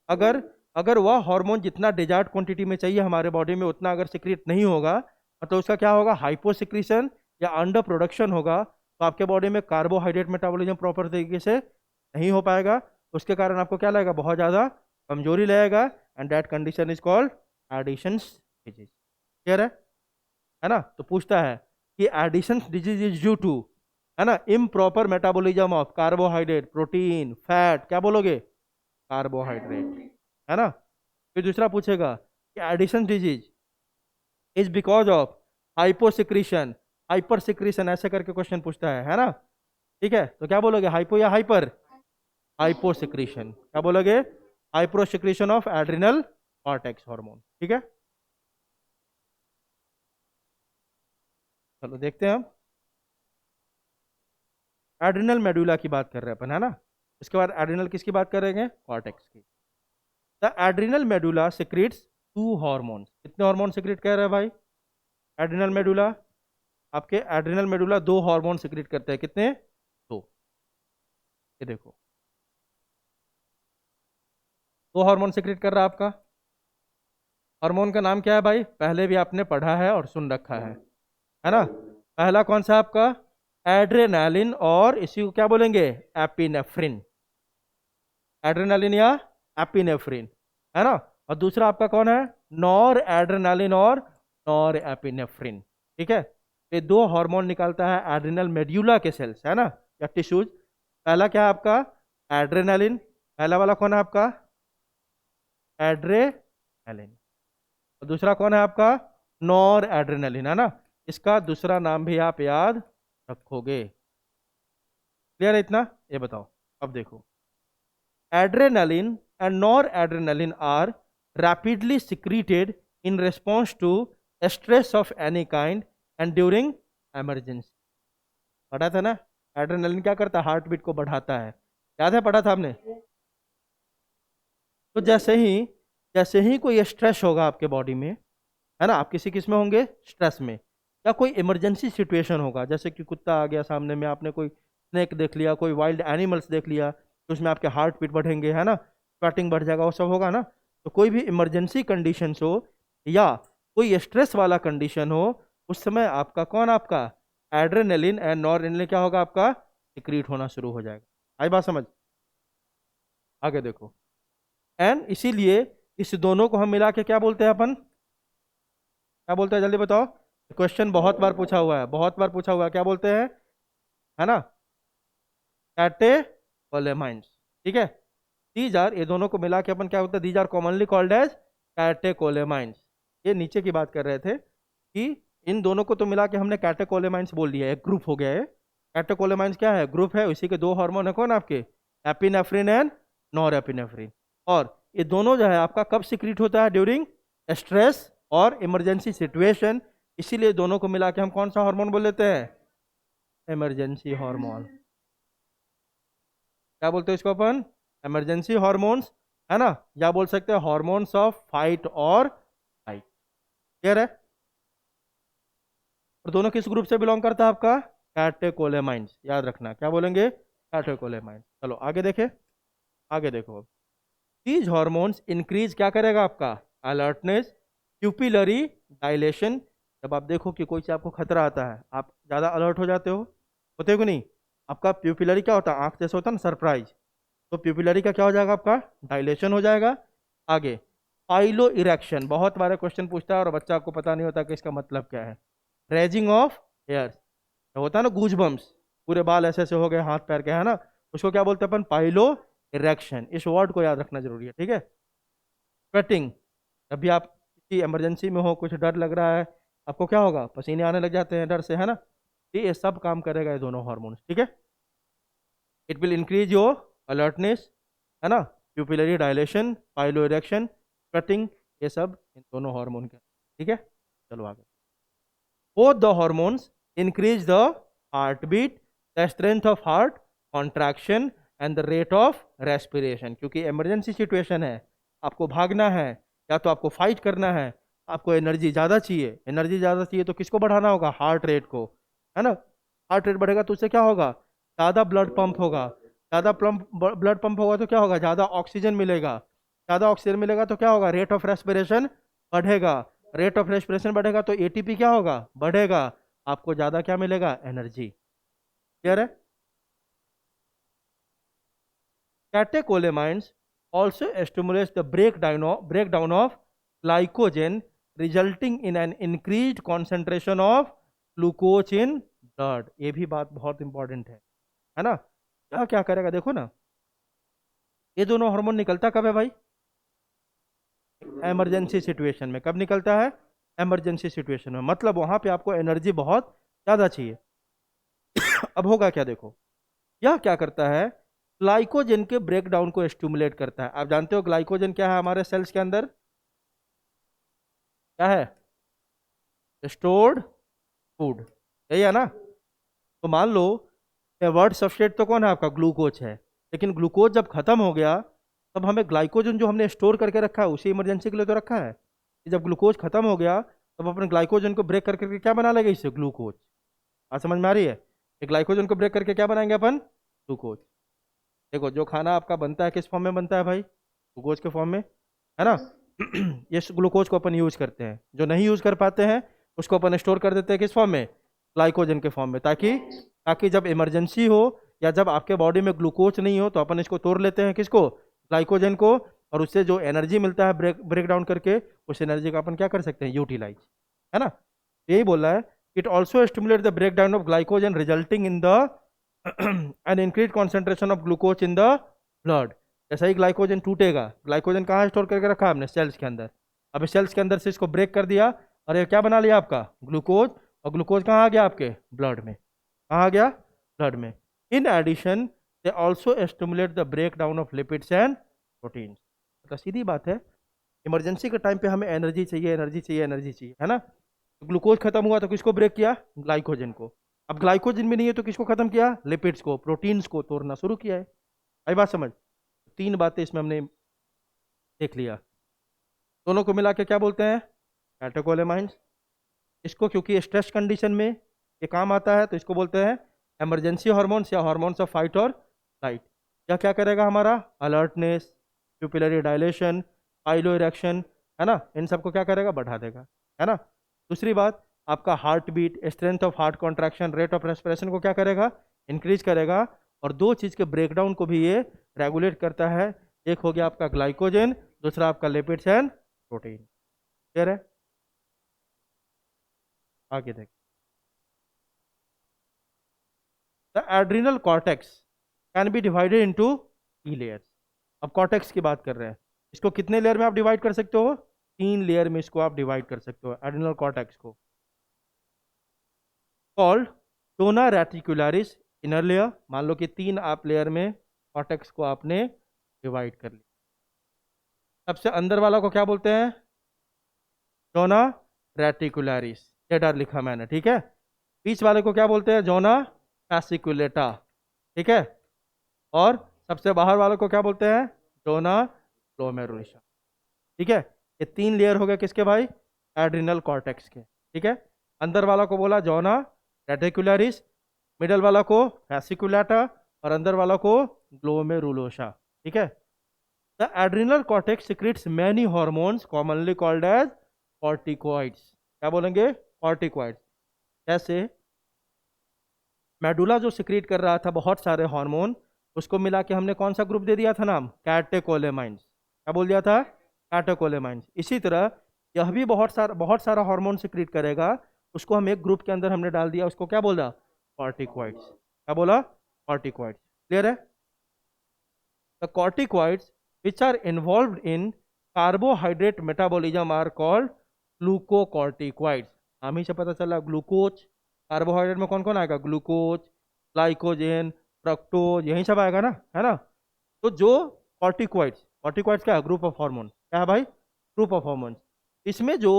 अगर अगर वह हार्मोन जितना डिजायर्ड क्वांटिटी में चाहिए हमारे बॉडी में उतना अगर सिक्रीट नहीं होगा, मतलब उसका क्या होगा, हाइपोसिक्रीशन या अंडर प्रोडक्शन होगा, तो आपके बॉडी में कार्बोहाइड्रेट मेटाबॉलिज्म प्रॉपर तरीके से नहीं हो पाएगा। उसके कारण आपको क्या लगेगा, बहुत ज़्यादा कमजोरी लगेगा, and that condition is called Addison's disease. Clear है ना। तो पूछता है कि Addison's disease is due to, है ना, improper metabolism of carbohydrate, protein, fat, क्या बोलोगे, कार्बोहाइड्रेट, है ना। फिर दूसरा पूछेगा कि Addison disease is because of hyposecretion, hyper secretion, ऐसे करके क्वेश्चन पूछता है ना। ठीक है, तो क्या बोलोगे, हाइपो या हाइपर, हाइपोसिक्रीशन, क्या बोलोगे, hyposecretion of adrenal cortex hormone, ठीक है। चलो देखते हैं हम, एड्रिनल मेडुला की बात कर रहे हैं अपन, है ना। इसके बाद एड्रिनल किसकी बात करेंगे, कॉर्टेक्स की। The adrenal medulla secretes to hormones, कितने हार्मोन सिक्रीट कर रहे हैं भाई, एड्रिनल मेडुला, आपके एड्रिनल मेडुला दो हार्मोन सिक्रीट करते हैं, कितने, दो। ये देखो दो हार्मोन सिक्रीट कर रहा है आपका। हार्मोन का नाम क्या है भाई, पहले भी आपने पढ़ा है और सुन रखा है ना। पहला कौन सा आपका, एड्रेनालिन, और इसी को क्या बोलेंगे, एपिनेफ्रिन, एड्रेनालिन या एपिनेफ्रिन, है ना। और दूसरा आपका कौन है, नॉर एड्रेनालिन और नॉर एपिनेफ्रिन, ठीक है। ये दो हार्मोन निकालता है एड्रिनल मेड्यूला के सेल्स, है ना, या टिश्यूज। पहला क्या है आपका, एड्रेनालिन, पहला वाला कौन है आपका, एड्रेनालिन। और दूसरा कौन है आपका, नॉर एड्रेनालिन, है ना। इसका दूसरा नाम भी आप याद रखोगे। क्लियर है इतना, ये बताओ। अब देखो, adrenaline and noradrenaline are rapidly secreted in response to stress of any kind and during emergency। पढ़ा था ना, एड्रेनालिन क्या करता है, हार्ट बीट को बढ़ाता है, याद है, पढ़ा था आपने। तो जैसे ही कोई स्ट्रेस होगा आपके बॉडी में, है ना, आप किसी किस में होंगे, स्ट्रेस में, या कोई इमरजेंसी सिचुएशन होगा, जैसे कि कुत्ता आ गया सामने में, आपने कोई स्नेक देख लिया, कोई वाइल्ड एनिमल्स देख लिया, तो उसमें आपके हार्ट बीट बढ़ेंगे, है ना, स्वेटिंग बढ़ जाएगा, वो सब होगा ना। तो कोई भी इमरजेंसी कंडीशन हो या कोई स्ट्रेस वाला कंडीशन हो, उस समय आपका कौन, आपका एड्रेनालिन एंड नॉरएड्रेनालिन क्या होगा, आपका सिक्रीट होना शुरू हो जाएगा। आई बात समझ, आगे देखो। एंड इसीलिए इस दोनों को हम मिला के क्या बोलते हैं अपन, क्या बोलते हैं, जल्दी बताओ, क्वेश्चन बहुत बार पूछा हुआ है, बहुत बार पूछा हुआ है, क्या बोलते हैं, है ना, कैटेकोलेमाइंस, ठीक है। दीज आर, ये दोनों को मिला के अपन क्या होता है, these are commonly called as catecholamines. ये नीचे की बात कर रहे थे कि इन दोनों को तो मिला के हमने कैटेकोलेमाइंस बोल दिया, एक ग्रुप हो गया है। कैटेकोलेमाइंस क्या है? ग्रुप है, उसी के दो हार्मोन है, कौन आपके? Epinephrine and norepinephrine. और ये दोनों जो है आपका कब सिक्रीट होता है? ड्यूरिंग स्ट्रेस और इमरजेंसी सिचुएशन। इसीलिए दोनों को मिला के हम कौन सा हार्मोन बोल लेते हैं? Emergency hormone. क्या बोलते हैं इसको अपन? इमरजेंसी हार्मोन्स, है ना? या बोल सकते हैं हार्मोन्स ऑफ फाइट और फ्लाइट। क्लियर है? और दोनों किस ग्रुप से बिलोंग करता है आपका? कैटेकोलेमाइंस। याद रखना, क्या बोलेंगे? कैटेकोलेमाइंस। चलो आगे देखें। आगे देखो, दीज हॉर्मोन्स इंक्रीज क्या करेगा आपका? Alertness, pupillary dilation. जब आप देखो कि कोई से आपको खतरा आता है, आप ज़्यादा अलर्ट हो जाते हो, होते हो कि नहीं? आपका प्यूपिलरी क्या होता है? आंख जैसे होता है ना, सरप्राइज। तो प्यूपिलरी का क्या हो जाएगा आपका? डायलेशन हो जाएगा। आगे, पाइलो इरेक्शन। बहुत बार क्वेश्चन पूछता है और बच्चा आपको पता नहीं होता कि इसका मतलब क्या है। रेजिंग ऑफ हेयर्स, होता है ना गूज बम्स, पूरे बाल ऐसे ऐसे हो गए हाथ पैर के, है ना? उसको क्या बोलते हैं अपन? Piloerection. इस वर्ड को याद रखना जरूरी है, ठीक है? स्वेटिंग, जब भी आप किसी इमरजेंसी में हो, कुछ डर लग रहा है, आपको क्या होगा? पसीने आने लग जाते हैं डर से, है ना? ये सब काम करेगा ये दोनों हार्मोन्स, ठीक है? It will increase your alertness, है ना? Pupillary dilation, pilo erection, sweating, ये सब इन दोनों हार्मोन के, ठीक है? चलो आगे। Both the hormones increase the heartbeat, the strength of heart contraction and the rate of respiration। क्योंकि इमरजेंसी सिचुएशन है, आपको भागना है या तो आपको फाइट करना है, आपको एनर्जी ज़्यादा चाहिए। एनर्जी ज़्यादा चाहिए तो किसको बढ़ाना होगा? हार्ट रेट को, है ना? हार्ट रेट बढ़ेगा तो उससे क्या होगा? ज़्यादा ब्लड पंप होगा। ज़्यादा ब्लड पंप होगा तो क्या होगा? ज़्यादा ऑक्सीजन मिलेगा। ज़्यादा ऑक्सीजन मिलेगा तो क्या होगा? रेट ऑफ रेस्पिरेशन बढ़ेगा। रेट ऑफ रेस्पिरेशन बढ़ेगा तो एटीपी क्या होगा? बढ़ेगा। आपको ज्यादा क्या मिलेगा? एनर्जी। क्लियर है? कैटेकोलेमाइंस also stimulates the breakdown of glycogen, resulting in an increased concentration of glucose in blood। ये भी बात बहुत इंपॉर्टेंट है ना? क्या क्या करेगा देखो ना, ये दोनों हार्मोन निकलता कब है भाई? इमरजेंसी सिचुएशन में। कब निकलता है? इमरजेंसी सिचुएशन में, मतलब वहां पे आपको एनर्जी बहुत ज्यादा चाहिए। अब होगा क्या देखो, यह क्या करता है? ग्लाइकोजन के ब्रेकडाउन को स्टिमुलेट करता है। आप जानते हो ग्लाइकोजन क्या है हमारे सेल्स के अंदर? क्या है? स्टोर्ड फूड, यही है ना? तो मान लो वर्ड सबस्ट्रेट तो कौन है आपका? ग्लूकोज है। लेकिन ग्लूकोज जब खत्म हो गया, तब हमें ग्लाइकोजन जो हमने स्टोर करके रखा है, उसी इमरजेंसी के लिए तो रखा है। कि जब ग्लूकोज खत्म हो गया, तब अपने ग्लाइकोजन को ब्रेक करके क्या बना लेगा? इससे ग्लूकोज। आज समझ में आ रही है? ग्लाइकोजन को ब्रेक करके क्या बनाएंगे अपन? ग्लूकोज। देखो, जो खाना आपका बनता है किस फॉर्म में बनता है भाई? ग्लूकोज के फॉर्म में, है ना? ये ग्लूकोज को अपन यूज करते हैं। जो नहीं यूज कर पाते हैं उसको अपन स्टोर कर देते हैं किस फॉर्म में? ग्लाइकोजन के फॉर्म में, ताकि ताकि जब इमरजेंसी हो या जब आपके बॉडी में ग्लूकोज नहीं हो तो अपन इसको तोड़ लेते हैं, किसको? ग्लाइकोजन को। और उससे जो एनर्जी मिलता है ब्रेक डाउन करके, उस एनर्जी का अपन क्या कर सकते हैं? यूटिलाइज, है ना? यही बोल रहा है, it also stimulate the break down of glycogen resulting in the an increase concentration of glucose in the blood. जैसा ही ग्लाइकोजन टूटेगा, ग्लाइकोजन कहाँ स्टोर करके रखा है हमने? सेल्स के अंदर। अब सेल्स के अंदर से इसको ब्रेक कर दिया और ये क्या बना लिया आपका? ग्लूकोज। और ग्लूकोज कहाँ आ गया? आपके ब्लड में। कहाँ आ गया? ब्लड में। In addition they also stimulate the break down of lipids and proteins. तो सीधी बात है, इमरजेंसी के टाइम पे हमें एनर्जी चाहिए, एनर्जी चाहिए, एनर्जी चाहिए, है ना? तो ग्लूकोज खत्म हुआ तो किसको ब्रेक किया? ग्लाइकोजन को। अब ग्लाइकोजन भी नहीं है तो किसको खत्म किया? लिपिड्स को, प्रोटीन्स को तोड़ना शुरू किया है। आई बात समझ? तीन बातें इसमें हमने देख लिया। दोनों को मिला के क्या बोलते हैं? कैटेकोलेमाइंस। इसको क्योंकि स्ट्रेस कंडीशन में ये काम आता है, तो इसको बोलते हैं इमरजेंसी हार्मोन्स या हार्मोन्स ऑफ फाइट और फ्लाइट। क्या क्या करेगा हमारा? Alertness, pupillary dilation, pilo erection, है ना? इन सबको क्या करेगा? बढ़ा देगा, है ना? दूसरी बात, आपका heart beat, strength of heart contraction, rate of respiration को क्या करेगा? इंक्रीज करेगा। और दो चीज़ के ब्रेकडाउन को भी ये रेगुलेट करता है। एक हो गया आपका ग्लाइकोजन, दूसरा आपका लिपिड्स एंड प्रोटीन। क्लियर है? आगे देख, the adrenal cortex can be divided into 3 layers. अब कॉर्टेक्स की बात कर रहे हैं, इसको कितने लेयर में आप डिवाइड कर सकते हो? 3 लेयर में इसको आप डिवाइड कर सकते हो, एड्रिनल कॉर्टेक्स को। Called zona reticularis inner layer. मान लो कि 3 आप लेयर में कॉर्टेक्स को आपने डिवाइड कर लिया। सबसे अंदर वाला को क्या बोलते हैं? जोना रेटिकुलरिस, ये डर लिखा मैंने, ठीक है। बीच वाले को क्या बोलते हैं? जोना फैसिकुलेटा, ठीक है। और सबसे बाहर वाले को क्या बोलते हैं? जोना ग्लोमेरुलस, ठीक है। ये 3 लेयर हो गए किसके भाई? एड्रिनल कॉर्टेक्स के, ठीक है। अंदर वाला को बोला जोना रेटिकुलरिस, मिडल वाला को फैसिकुलेटा, और अंदर वाला को ग्लोमेरुलोसा, ठीक है। The adrenal cortex secretes many hormones commonly called as corticoids. क्या बोलेंगे? कॉर्टिकॉइड्स। जैसे मेडुला जो सिक्रीट कर रहा था बहुत सारे हार्मोन, उसको मिला के हमने कौन सा ग्रुप दे दिया था नाम? कैटेकोलेमाइंस। क्या बोल दिया था? कैटेकोलेमाइंस। इसी तरह यह भी बहुत सारा हार्मोन सिक्रीट करेगा, उसको हम एक ग्रुप के अंदर हमने डाल दिया, उसको क्या बोला? कॉर्टिकॉइड्स। क्या बोला? कॉर्टिकॉइड्स। क्लियर है? The corticoids which are involved in carbohydrate metabolism are called glucocorticoids. नाम ही से पता चला, ग्लूकोज। कार्बोहाइड्रेट में कौन कौन आएगा? ग्लूकोज, ग्लाइकोजेन, फ्रक्टोज, यही सब आएगा ना, है ना। तो जो कॉर्टिकॉइड्स, कॉर्टिकॉइड्स क्या है? Group of hormone. क्या है भाई? Group of hormone. इसमें जो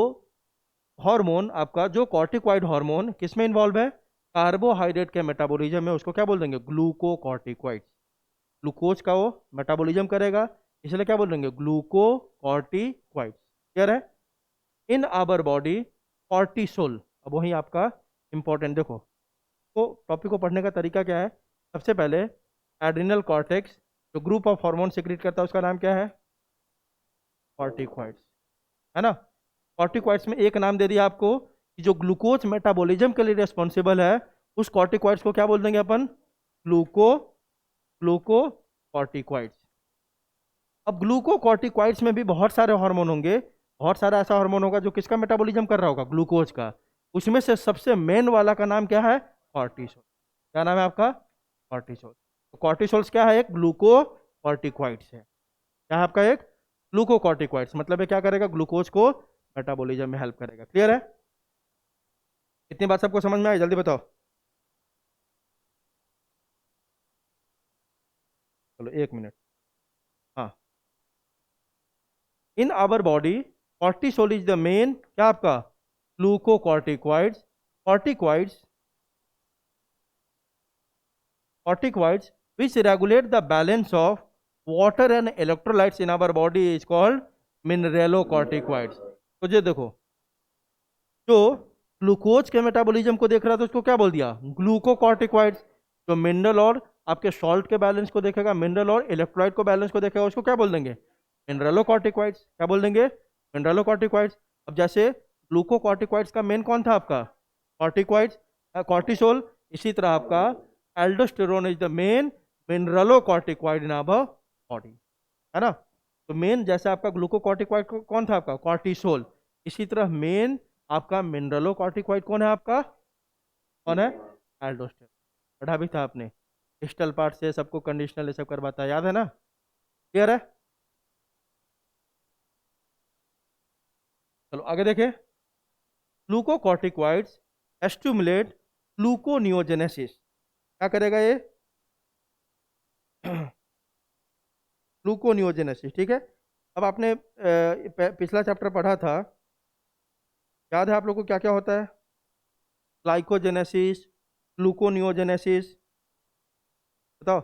हार्मोन आपका, जो कॉर्टिकॉइड हार्मोन किस में इन्वॉल्व है? कार्बोहाइड्रेट के मेटाबॉलिज्म में, उसको क्या बोल देंगे? ग्लूकोकॉर्टिकॉइड्स। ग्लूकोज का वो मेटाबॉलिज्म करेगा, इसलिए क्या बोल देंगे? ग्लूकोकॉर्टिकॉइड्स। क्लियर है? इन आवर बॉडी कॉर्टिसोल, अब वही आपका इंपॉर्टेंट, देखो तो टॉपिक को पढ़ने का तरीका क्या है। सबसे पहले एड्रिनल कॉर्टेक्स, जो ग्रुप ऑफ हार्मोन सिक्रीट करता है, उसका नाम क्या है? कॉर्टिकॉइड्स, है ना। कॉर्टिकॉइड्स में एक नाम दे दिया आपको कि जो ग्लूकोज मेटाबॉलिज्म के लिए रिस्पॉन्सिबल है, उस कॉर्टिकॉइड्स को क्या बोल देंगे अपन? ग्लूकोकॉर्टिकॉइड्स। अब ग्लूकोकॉर्टिकॉइड्स में भी बहुत सारे हार्मोन होंगे, बहुत सारा ऐसा हार्मोन होगा जो किसका मेटाबॉलिज्म कर रहा होगा? ग्लूकोज का। उसमें से सबसे मेन वाला का नाम क्या है? कॉर्टिसोल। क्या नाम है आपका? कॉर्टिसोल। तो कॉर्टिसोल्स क्या है? एक ग्लूकोकॉर्टिकॉइड्स है। क्या है आपका? एक ग्लूकोकॉर्टिकॉइड्स। मतलब ये क्या करेगा? ग्लूकोज को मेटाबॉलिज्म में हेल्प करेगा। क्लियर है? इतनी बात सबको समझ में आई? जल्दी बताओ। चलो 1 मिनट। हाँ, in our body cortisol is the main, क्या आपका? Glucocorticoids. Corticoids, corticoids which regulate the balance of water and electrolytes in our body is called mineralocorticoids। तो ये देखो, जो ग्लूकोज के मेटाबॉलिज्म को देख रहा था उसको क्या बोल दिया? ग्लूकोकॉर्टिकॉइड्स। जो मिनरल और आपके सॉल्ट के बैलेंस को देखेगा, मिनरल और इलेक्ट्रोलाइट को बैलेंस को देखेगा, उसको क्या बोल देंगे? मिनरलोकॉर्टिकॉइड्स। क्या बोल देंगे? मिनरलोकॉर्टिकॉइड्स। अब जैसे ग्लूकोकॉर्टिकॉइड्स का मेन कौन था आपका? Corticoids, cortisol. इसी तरह आपका aldosterone is the main mineralocorticoid in our body, है ना। तो मेन जैसे आपका ग्लूकोकॉर्टिकॉइड कौन था आपका? कॉर्टिसोल। इसी तरह मेन आपका मिनरलोकॉर्टिकॉइड कौन है आपका? कौन है? एल्डोस्टेरोन। पढ़ा भी था आपने, डिस्टल पार्ट से सबको कंडीशनल ये सब करवाता है, याद है ना। क्लियर है? चलो आगे देखें। Glucocorticoids stimulate gluconeogenesis. क्या करेगा ये? ग्लूकोनियोजेनेसिस, ठीक है। अब आपने पिछला चैप्टर पढ़ा था, याद है आप लोग को क्या क्या होता है? ग्लाइकोजेनेसिस, ग्लूकोनियोजेनेसिस, बताओ,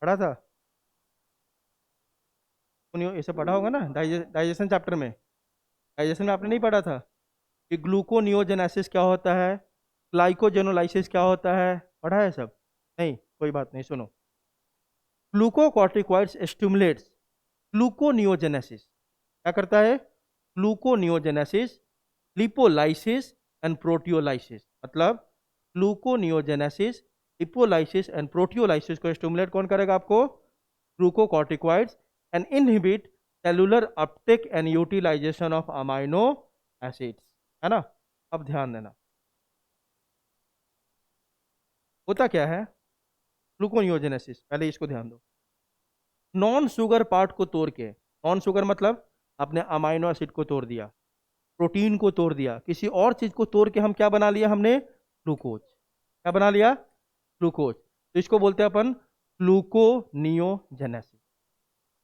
पढ़ा था? इसे पढ़ा होगा ना डाइजेशन चैप्टर में। डाइजेशन में आपने नहीं पढ़ा था कि ग्लूकोनियोजेनेसिस क्या होता है, ग्लाइकोजेनोलाइसिस क्या होता है? पढ़ा है सब? नहीं, कोई बात नहीं, सुनो। Glucocorticoids stimulates gluconeogenesis. क्या करता है? Gluconeogenesis, lipolysis and proteolysis. मतलब ग्लूकोनियोजेनेसिस, लिपोलाइसिस एंड प्रोटियोलाइसिस को स्टिमुलेट कौन करेगा आपको? Glucocorticoids. And inhibit cellular uptake and utilisation of amino acids, है ना। अब ध्यान देना, होता क्या है ग्लूकोनियोजेनेसिस, पहले इसको ध्यान दो। नॉन शुगर पार्ट को तोड़ के, नॉन शुगर मतलब आपने अमाइनो एसिड को तोड़ दिया, प्रोटीन को तोड़ दिया, किसी और चीज को तोड़ के हम क्या बना लिया हमने, ग्लूकोज। क्या बना लिया, ग्लूकोज। तो इसको बोलते हैं अपन ग्लूकोनियोजेनेसिस।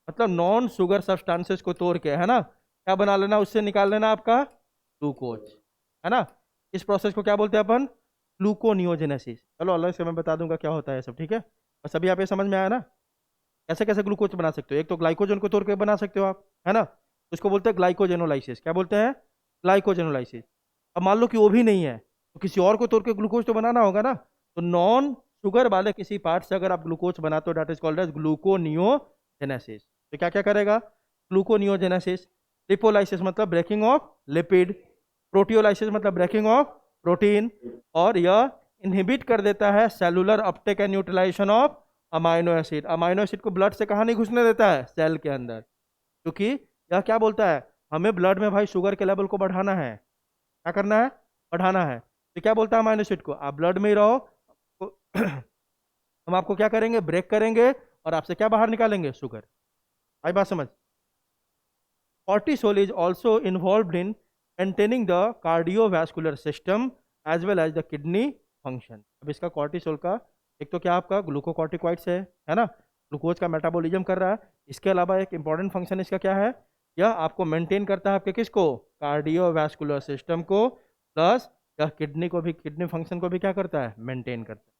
मतलब नॉन शुगर सब्सटेंसेस को तोड़ के, है ना, क्या बना लेना, उससे निकाल लेना आपका ग्लूकोज, है ना। इस प्रोसेस को क्या बोलते हैं अपन, ग्लूकोनियोजेनेसिस। चलो अलग से मैं बता दूंगा क्या होता है सब, ठीक है। बस अभी आप ये समझ में आया ना, कैसे कैसे ग्लूकोज बना सकते हो। एक तो ग्लाइकोजन को तोड़ के बना सकते हो आप, है ना, तो उसको बोलते हैं ग्लाइकोजेनोलाइसिस। क्या बोलते हैं, ग्लाइकोजेनोलाइसिस। अब मान लो कि वो भी नहीं है, तो किसी और को तोड़ के ग्लूकोज तो बनाना होगा ना। तो नॉन शुगर वाले किसी पार्ट से अगर आप ग्लूकोज बनाते हो, that is called as gluconeogenesis. तो क्या क्या करेगा, ग्लूकोनियोजेनेसिस। लिपोलाइसिस मतलब ब्रेकिंग ऑफ लिपिड, प्रोटियोलाइसिस मतलब ब्रेकिंग ऑफ प्रोटीन, और यह इनहिबिट कर देता है cellular uptake and neutralisation of amino acid. Amino acid को ब्लड से कहाँ नहीं घुसने देता है, सेल के अंदर। क्योंकि यह क्या बोलता है, हमें ब्लड में भाई शुगर के लेवल को बढ़ाना है। क्या करना है, बढ़ाना है। तो क्या बोलता है अमाइनो एसिड को, आप ब्लड में ही रहो, हम आपको क्या करेंगे, ब्रेक करेंगे, और आपसे क्या बाहर निकालेंगे, शुगर। आई बात समझ। Cortisol is also involved in maintaining the cardiovascular system as well as the kidney function। अब इसका कॉर्टिसोल का एक तो क्या आपका ग्लूकोकॉर्टिकॉइड्स है ना, ग्लूकोज का मेटाबॉलिज्म कर रहा है। इसके अलावा एक इंपॉर्टेंट फंक्शन इसका क्या है, यह आपको मेंटेन करता है आपके किसको, कार्डियोवैस्कुलर सिस्टम को, प्लस यह किडनी को भी, किडनी फंक्शन को भी क्या करता है, मेंटेन करता है।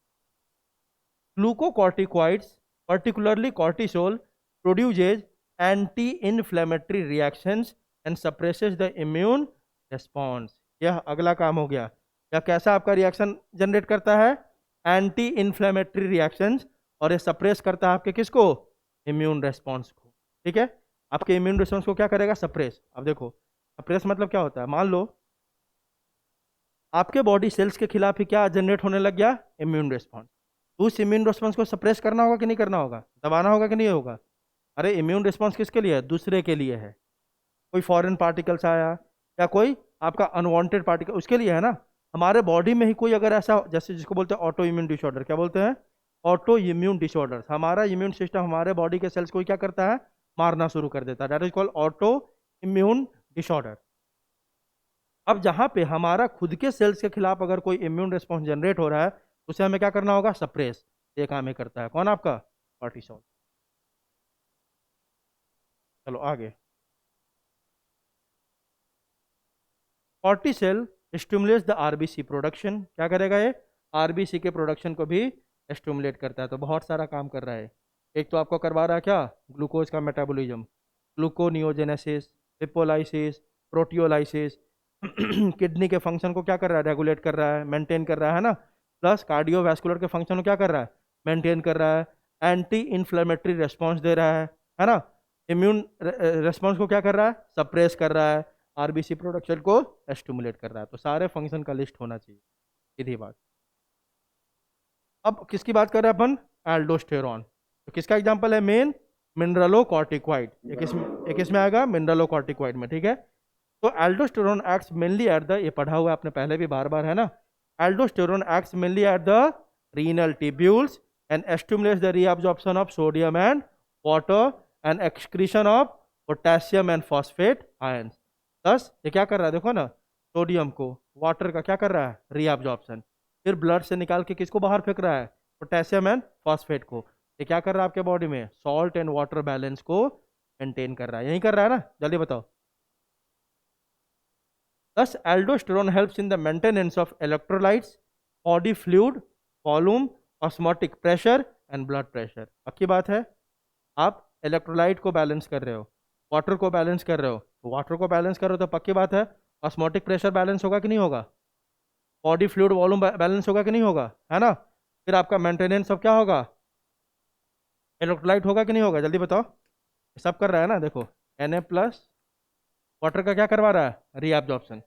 Glucocorticoids, particularly cortisol, produces anti-inflammatory reactions and suppresses the immune response। यह अगला काम हो गया। यह कैसा आपका रिएक्शन जनरेट करता है, एंटी इन्फ्लेमेटरी रिएक्शंस, और ये सप्रेस करता है आपके किसको, इम्यून रेस्पॉन्स को। ठीक है, आपके इम्यून रिस्पॉन्स को क्या करेगा, सप्रेस। अब देखो सप्रेस मतलब क्या होता है, मान लो आपके बॉडी सेल्स के खिलाफ ही क्या जनरेट होने लग गया, इम्यून रिस्पॉन्स। उस इम्यून रिस्पॉन्स को सप्रेस करना होगा कि नहीं करना होगा, दबाना होगा कि नहीं होगा। अरे इम्यून रिस्पॉन्स किसके लिए है, दूसरे के लिए है। कोई फॉरेन पार्टिकल्स आया या कोई आपका अनवांटेड पार्टिकल, उसके लिए है ना। हमारे बॉडी में ही कोई अगर ऐसा, जैसे जिसको बोलते हैं ऑटो इम्यून डिसऑर्डर, क्या बोलते हैं, ऑटो इम्यून डिसऑर्डर। हमारा इम्यून सिस्टम हमारे बॉडी के सेल्स को ही क्या करता है, मारना शुरू कर देता है। That is called auto immune disorder. अब जहां पे हमारा खुद के सेल्स के खिलाफ अगर कोई इम्यून रिस्पॉन्स जनरेट हो रहा है, उसे हमें क्या करना होगा, सप्रेस। ये काम ही करता है कौन, आपका कॉर्टिसोल। चलो आगे। Cortisol stimulates the RBC production. क्या करेगा ये, आरबीसी के प्रोडक्शन को भी स्टिमुलेट करता है। तो बहुत सारा काम कर रहा है। एक तो आपको करवा रहा है क्या, ग्लूकोज का metabolism, gluconeogenesis, lipolysis, proteolysis, kidney के फंक्शन को क्या कर रहा है, रेगुलेट कर रहा है, मेंटेन कर रहा है ना, प्लस कार्डियोवैस्कुलर के फंक्शन को क्या कर रहा है, मेंटेन कर रहा है, एंटी इन्फ्लेमेटरी रेस्पॉन्स दे रहा है ना, इम्यून रेस्पॉन्स को क्या कर रहा है, सप्रेस कर रहा है, आरबीसी प्रोडक्शन को स्टिमुलेट कर रहा है। तो सारे फंक्शन का लिस्ट होना चाहिए, सीधी बात। अब किसकी बात कर रहे हैं अपन, एल्डोस्टेरॉन। तो किसका एग्जांपल है, मेन मिनरलोकॉर्टिकॉइड। एक इसमें आएगा मिनरलोकॉर्टिकॉइड में, ठीक है। तो aldosterone acts mainly at the, ये पढ़ा हुआ है आपने पहले भी बार बार, है ना। Aldosterone acts mainly at the renal tubules and stimulates the reabsorption of sodium and water and excretion of potassium and phosphate ions. बस ये क्या कर रहा है, देखो ना, सोडियम को, वाटर का क्या कर रहा है, रीअब्जॉर्प्शन, फिर ब्लड से निकाल के किसको बाहर फेंक रहा है, पोटेशियम एंड फॉस्फेट को। ये क्या कर रहा है आपके बॉडी में, सॉल्ट एंड वाटर बैलेंस को मेंटेन कर रहा है। यही कर रहा है ना, जल्दी बताओ। Thus, aldosterone helps in the maintenance of electrolytes, body fluid, volume, osmotic pressure and blood pressure। पक्की बात है, आप इलेक्ट्रोलाइट को बैलेंस कर रहे हो, वाटर को बैलेंस कर रहे हो, वाटर को बैलेंस कर रहे हो तो पक्की बात है ऑस्मोटिक प्रेशर बैलेंस होगा कि नहीं होगा, बॉडी फ्लूइड वॉल्यूम बैलेंस होगा कि नहीं होगा, है ना। फिर आपका मेंटेनेंस ऑफ क्या होगा, इलेक्ट्रोलाइट होगा कि नहीं होगा, जल्दी बताओ। सब कर रहा है ना, देखो Na प्लस वाटर का क्या करवा रहा है, रीअब्जॉर्प्शन,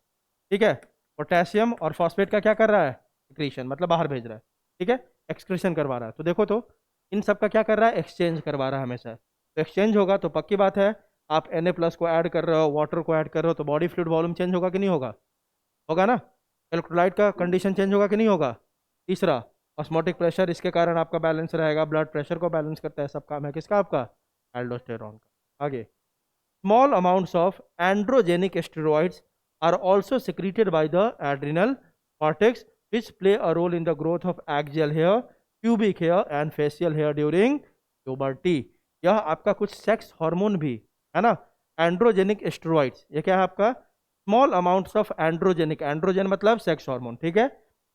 ठीक है। पोटेशियम और फॉस्फेट का क्या कर रहा है, एक्रीशन, मतलब बाहर भेज रहा है, ठीक है, एक्सक्रीशन करवा रहा है। तो देखो, तो इन सब का क्या कर रहा है, एक्सचेंज करवा रहा है हमेशा। तो एक्सचेंज होगा तो पक्की बात है, आप Na+ को ऐड कर रहे हो, वाटर को ऐड कर रहे हो, तो बॉडी फ्लूइड वॉल्यूम चेंज होगा कि नहीं होगा, होगा ना। इलेक्ट्रोलाइट का कंडीशन चेंज होगा कि नहीं होगा। तीसरा, ऑस्मोटिक प्रेशर, इसके कारण आपका बैलेंस रहेगा, ब्लड प्रेशर को बैलेंस करता है। सब काम है किसका, आपका एल्डोस्टेरॉन का। आगे, small amounts of androgenic steroids are also secreted by the adrenal cortex which play a role in the growth of axial hair, pubic hair and facial hair during puberty. यह आपका कुछ सेक्स हार्मोन भी है ना, androgenic steroids, ये क्या है आपका small amounts of androgenic, androgen मतलब सेक्स हार्मोन, ठीक है,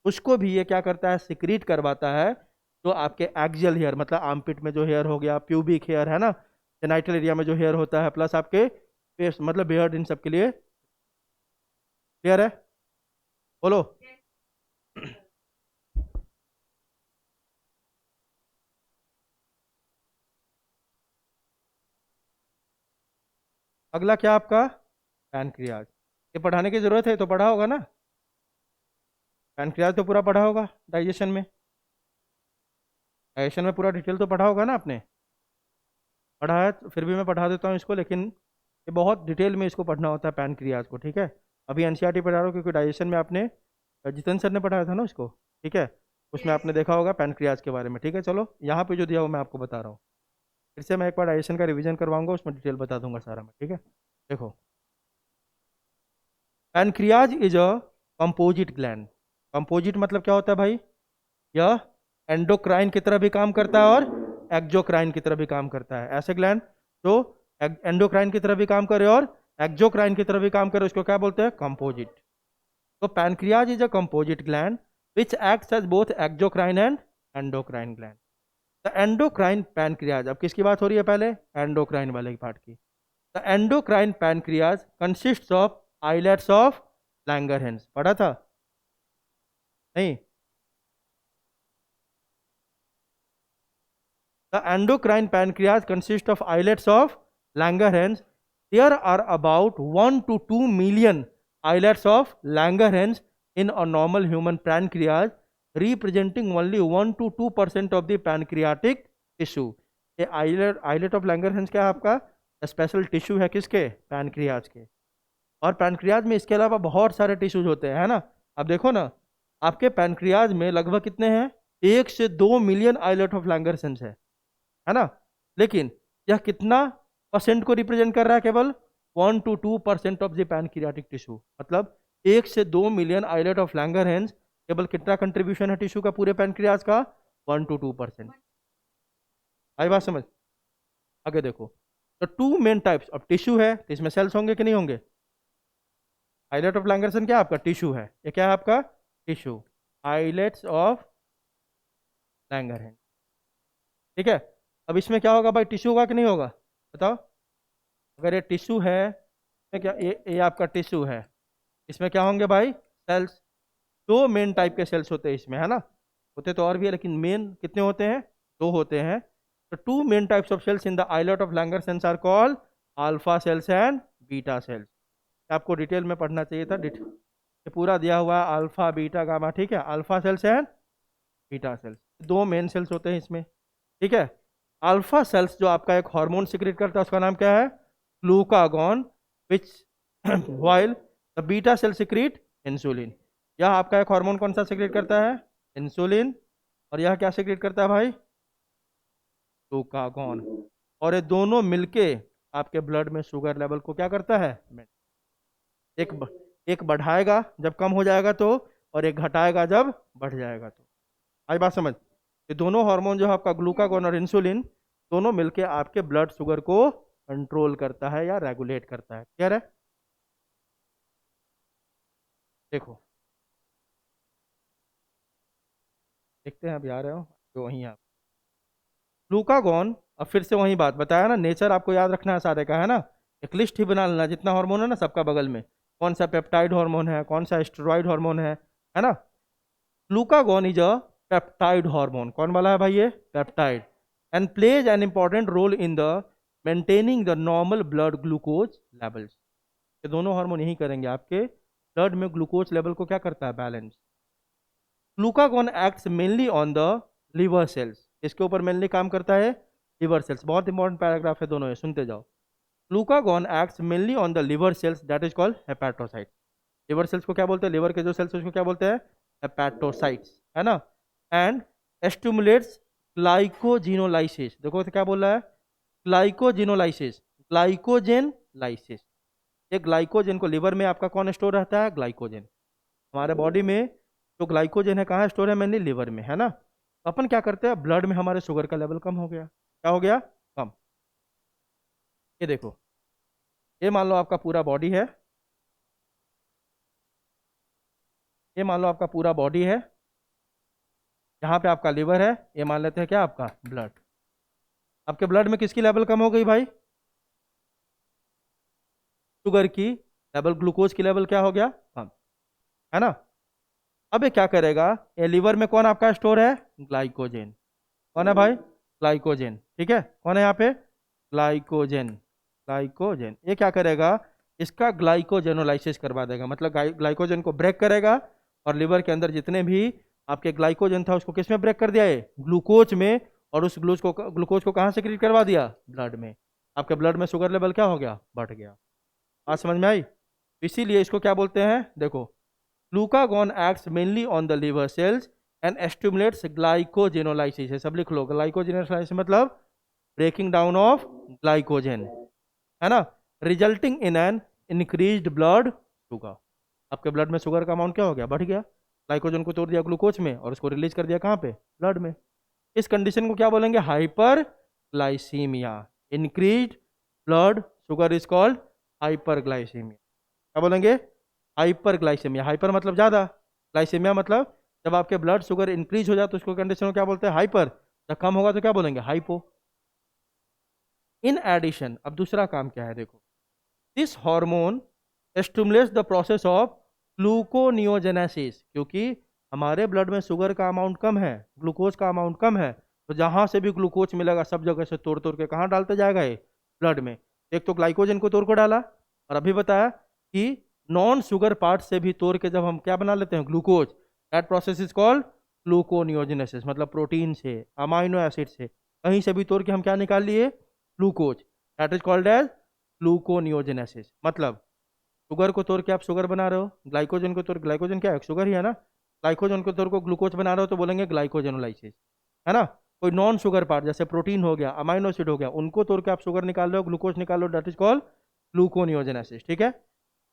उसको भी ये क्या करता है सिक्रीट करवाता है, जो आपके एक्सियल हेयर मतलब आर्मपिट में जो हेयर हो गया, प्यूबिक हेयर है ना, जेनाइटल एरिया में जो हेयर होता है, प्लस आपके फेस मतलब बियर्ड, इन सब के लिए क्लियर है, बोलो। अगला क्या आपका पैनक्रियाज, ये पढ़ाने की जरूरत है, तो पढ़ा होगा ना, पैनक्रियाज तो पूरा पढ़ा होगा डाइजेशन में, डाइजेशन में पूरा डिटेल तो पढ़ा होगा ना आपने, पढ़ा है तो फिर भी मैं पढ़ा देता हूँ इसको, लेकिन ये बहुत डिटेल में इसको पढ़ना होता है पैनक्रियाज को, ठीक है। अभी एनसीईआरटी पढ़ा रहा हूँ क्योंकि डाइजेशन में आपने जितेंद्र सर ने पढ़ाया था ना इसको, ठीक है, उसमें आपने देखा होगा पैनक्रियाज के बारे में, ठीक है। चलो यहाँ पे जो दिया हो मैं आपको बता रहा हूँ, फिर से मैं एक बार डाइजेशन का रिवीजन करवाऊंगा, उसमें डिटेल बता दूंगा सारा मैं, ठीक है। देखो, pancreas is a composite gland, composite मतलब क्या होता है भाई, यह एंडोक्राइन की तरह भी काम करता है और एक्जोक्राइन की तरह भी काम करता है, ऐसे ग्लैंड जो एंडोक्राइन की तरह भी काम करे और एक्जोक्राइन की तरह भी काम करे उसको क्या बोलते हैं, कंपोजिट। तो pancreas is a composite gland which acts as both exocrine and endocrine gland. The endocrine pancreas, अब किसकी बात हो रही है, पहले एंडोक्राइन वाले पार्ट की। The endocrine pancreas consists of islets of Langerhans, पढ़ा था नहीं। The endocrine pancreas consists of islets of Langerhans. There are about 1 to 2 million islets of Langerhans in a normal human pancreas, representing only 1 to 2% of the pancreatic tissue. ये islet of Langerhans क्या है आपका special tissue है, किसके, pancreas के। और pancreas में इसके अलावा बहुत सारे टिश्यूज होते हैं, है ना। अब देखो ना, आपके पैनक्रियाज में लगभग कितने हैं, 1 से 2 मिलियन आइलेट ऑफ लैंगरहैंस है ना, लेकिन यह कितना परसेंट को रिप्रेजेंट कर रहा है, केवल 1 to 2% of the pancreatic tissue, मतलब 1 से 2 मिलियन आइलेट ऑफ लैंगरहैंस केवल कितना कंट्रीब्यूशन है टिश्यू का पूरे पैनक्रियाज का, 1 to 2%। आई बात समझ। आगे देखो, तो 2 मेन टाइप्स ऑफ टिश्यू है, तो इसमें सेल्स होंगे कि नहीं होंगे, आइलेट ऑफ लैंगरहैंस क्या आपका टिश्यू है, ये क्या है आपका टिश्यू, आइलेट्स ऑफ लैंगरहैंस, ठीक है। अब इसमें क्या होगा भाई, टिश्यू होगा कि नहीं होगा, बताओ। अगर ये टिश्यू है, इसमें क्या, ये आपका टिश्यू है, इसमें क्या होंगे भाई, सेल्स। 2 मेन टाइप के सेल्स होते हैं इसमें, है ना, होते तो और भी है लेकिन मेन कितने होते हैं, 2 होते हैं। तो 2 main types of cells in the islet of Langerhans are called alpha cells and beta cells. आपको डिटेल में पढ़ना चाहिए था, ये पूरा दिया हुआ है, अल्फा बीटा गामा, ठीक है, alpha cells and beta cells, 2 main cells होते हैं इसमें, ठीक है। अल्फा सेल्स जो आपका एक हार्मोन सिक्रेट करता है उसका नाम क्या है, glucagon, which while the beta cell secrete insulin. यह आपका एक हार्मोन कौन सा सिक्रेट करता है, इंसुलिन, और यह क्या सिक्रेट करता है भाई, ग्लूकागॉन। और ये दोनों मिलके आपके ब्लड में शुगर लेवल को क्या करता है, एक एक बढ़ाएगा जब कम हो जाएगा तो, और एक घटाएगा जब बढ़ जाएगा तो। आई बात समझ। ये दोनों हार्मोन जो है आपका ग्लूकागॉन और इंसुलिन, दोनों मिलके आपके ब्लड शुगर को कंट्रोल करता है या रेगुलेट करता है, क्लियर है। देखो, देखते हैं अभी आ रहे हो तो वहीं आप ग्लूकागॉन, अब फिर से वही बात बताया ना, नेचर आपको याद रखना है सारे का, है ना, एक लिस्ट ही बना लेना, जितना हार्मोन है ना सबका बगल में, कौन सा पेप्टाइड हार्मोन है, कौन सा स्टेरॉइड हार्मोन है ना। Glucagon is a peptide hormone, कौन वाला है भाई, ये peptide, and plays an important role in the maintaining the normal blood glucose levels. ये दोनों हार्मोन यही करेंगे, आपके ब्लड में ग्लूकोज लेवल को क्या करता है, balance. Glucagon acts mainly on the liver cells, इसके ऊपर मेनली काम करता है लिवर सेल्स, बहुत इंपॉर्टेंट पैराग्राफ है दोनों, ये सुनते जाओ। Glucagon acts mainly on the liver cells that is called hepatocyte. Liver cells को क्या बोलते हैं, लिवर के जो सेल्स उसको क्या बोलते हैं, हेपेटोसाइट्स, है ना। एंड स्टिमुलेट्स ग्लाइकोजिनोलाइसिस, देखो तो क्या बोल रहा है, ग्लाइकोजिनोलाइसिस, ग्लाइकोजेन लाइसिस, ये ग्लाइकोजन को लिवर में आपका कौन स्टोर रहता है? ग्लाइकोजन। हमारे बॉडी में जो ग्लाइकोजन है कहाँ स्टोर है? मेनली लिवर में, है ना। तो अपन क्या करते हैं, ब्लड में हमारे शुगर का लेवल कम हो गया। क्या हो गया? कम। ये देखो, ये मान लो आपका पूरा बॉडी है, ये मान लो आपका पूरा बॉडी है, यहाँ पे आपका लिवर है, ये मान लेते हैं क्या आपका ब्लड। आपके ब्लड में किसकी लेवल कम हो गई भाई? शुगर की लेवल, ग्लूकोज की लेवल क्या हो गया? कम, है ना। अब ये क्या करेगा, ये लिवर में कौन आपका स्टोर है? ग्लाइकोजन। कौन है भाई? ग्लाइकोजन। ठीक है, कौन है यहाँ पे? ग्लाइकोजन। ग्लाइकोजन ये क्या करेगा, इसका ग्लाइकोजेनोलाइसिस करवा देगा, मतलब ग्लाइकोजन को ब्रेक करेगा, और लिवर के अंदर जितने भी आपके ग्लाइकोजन था उसको किस में ब्रेक कर दिया? ये ग्लूकोज में। और उस ग्लूकोज को कहाँ से क्रिएट करवा दिया? ब्लड में। आपके ब्लड में शुगर लेवल क्या हो गया? बढ़ गया। बात समझ में आई? इसीलिए इसको क्या बोलते हैं, देखो, glucagon acts mainly on the liver cells and stimulates glycogenolysis. है सब लिख लो, ग्लाइकोजेनोलाइसिस मतलब ब्रेकिंग डाउन ऑफ ग्लाइकोजन, है ना, resulting in an increased blood sugar. आपके ब्लड में शुगर का अमाउंट क्या हो गया? बढ़ गया। ग्लाइकोजन को तोड़ दिया ग्लूकोज में और उसको रिलीज कर दिया कहाँ पे? ब्लड में। इस कंडीशन को क्या बोलेंगे? Hyperglycemia. Increased blood sugar is called hyperglycemia. क्या बोलेंगे? Hyper glycaemia. हाइपर मतलब ज्यादा, ग्लाइसीमिया मतलब जब आपके ब्लड शुगर इंक्रीज हो जाए तो उसको कंडीशन को क्या बोलते हैं? हाइपर। जब कम होगा तो क्या बोलेंगे? हाइपो। इन एडिशन, अब दूसरा काम क्या है, देखो, this hormone stimulates the process of gluconeogenesis. क्योंकि हमारे ब्लड में शुगर का अमाउंट कम है, ग्लूकोज का अमाउंट कम है, तो जहां से भी ग्लूकोज मिलेगा सब जगह से तोड़ तोड़ के कहाँ डालते जाएगा? ये ब्लड में। एक तो ग्लाइकोजन को तोड़ को डाला, और अभी बताया कि नॉन शुगर पार्ट से भी तोड़ के जब हम क्या बना लेते हैं? Glucose. That process is called gluconeogenesis, मतलब प्रोटीन से, अमाइनो एसिड से, कहीं से भी तोड़ के हम क्या निकाल लिए? Glucose. That is called as gluconeogenesis. मतलब शुगर को तोड़ के आप शुगर बना रहे हो, ग्लाइकोजन को तोड़, ग्लाइकोजन क्या है? शुगर ही है ना। ग्लाइकोजन को तोड़ को ग्लूकोज बना रहे हो तो बोलेंगे ग्लाइकोजेनोलाइसिस, है ना। कोई नॉन शुगर पार्ट जैसे प्रोटीन हो गया, अमाइनो एसिड हो गया, उनको तोड़ के आप शुगर निकाल रहे हो, ग्लूकोज निकाल रहे हो, दैट इज कॉल्ड ग्लूकोनियोजेनेसिस। ठीक है।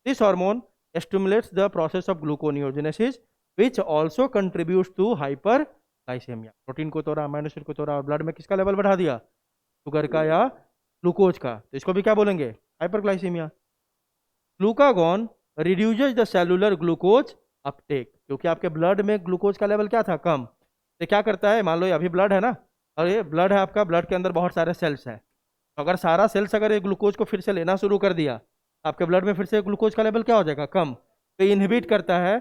This hormone stimulates the process of gluconeogenesis which also contributes to hyperglycemia. Protein को तोड़ा, अमाइनो एसिड को तोड़ा, और ब्लड में किसका लेवल बढ़ा दिया? शुगर का या ग्लूकोज का, तो इसको भी क्या बोलेंगे? Hyperglycaemia. Glucagon reduces the cellular glucose Uptake. क्योंकि आपके ब्लड में ग्लूकोज का लेवल क्या था? कम। तो क्या करता है, मान लो ये अभी ब्लड है ना, और ये ब्लड है आपका, ब्लड के अंदर बहुत सारे सेल्स हैं, तो अगर सारा सेल्स अगर ये ग्लूकोज को फिर से लेना शुरू कर दिया, आपके ब्लड में फिर से ग्लूकोज का लेवल क्या हो जाएगा? कम। तो इनहिबिट करता है,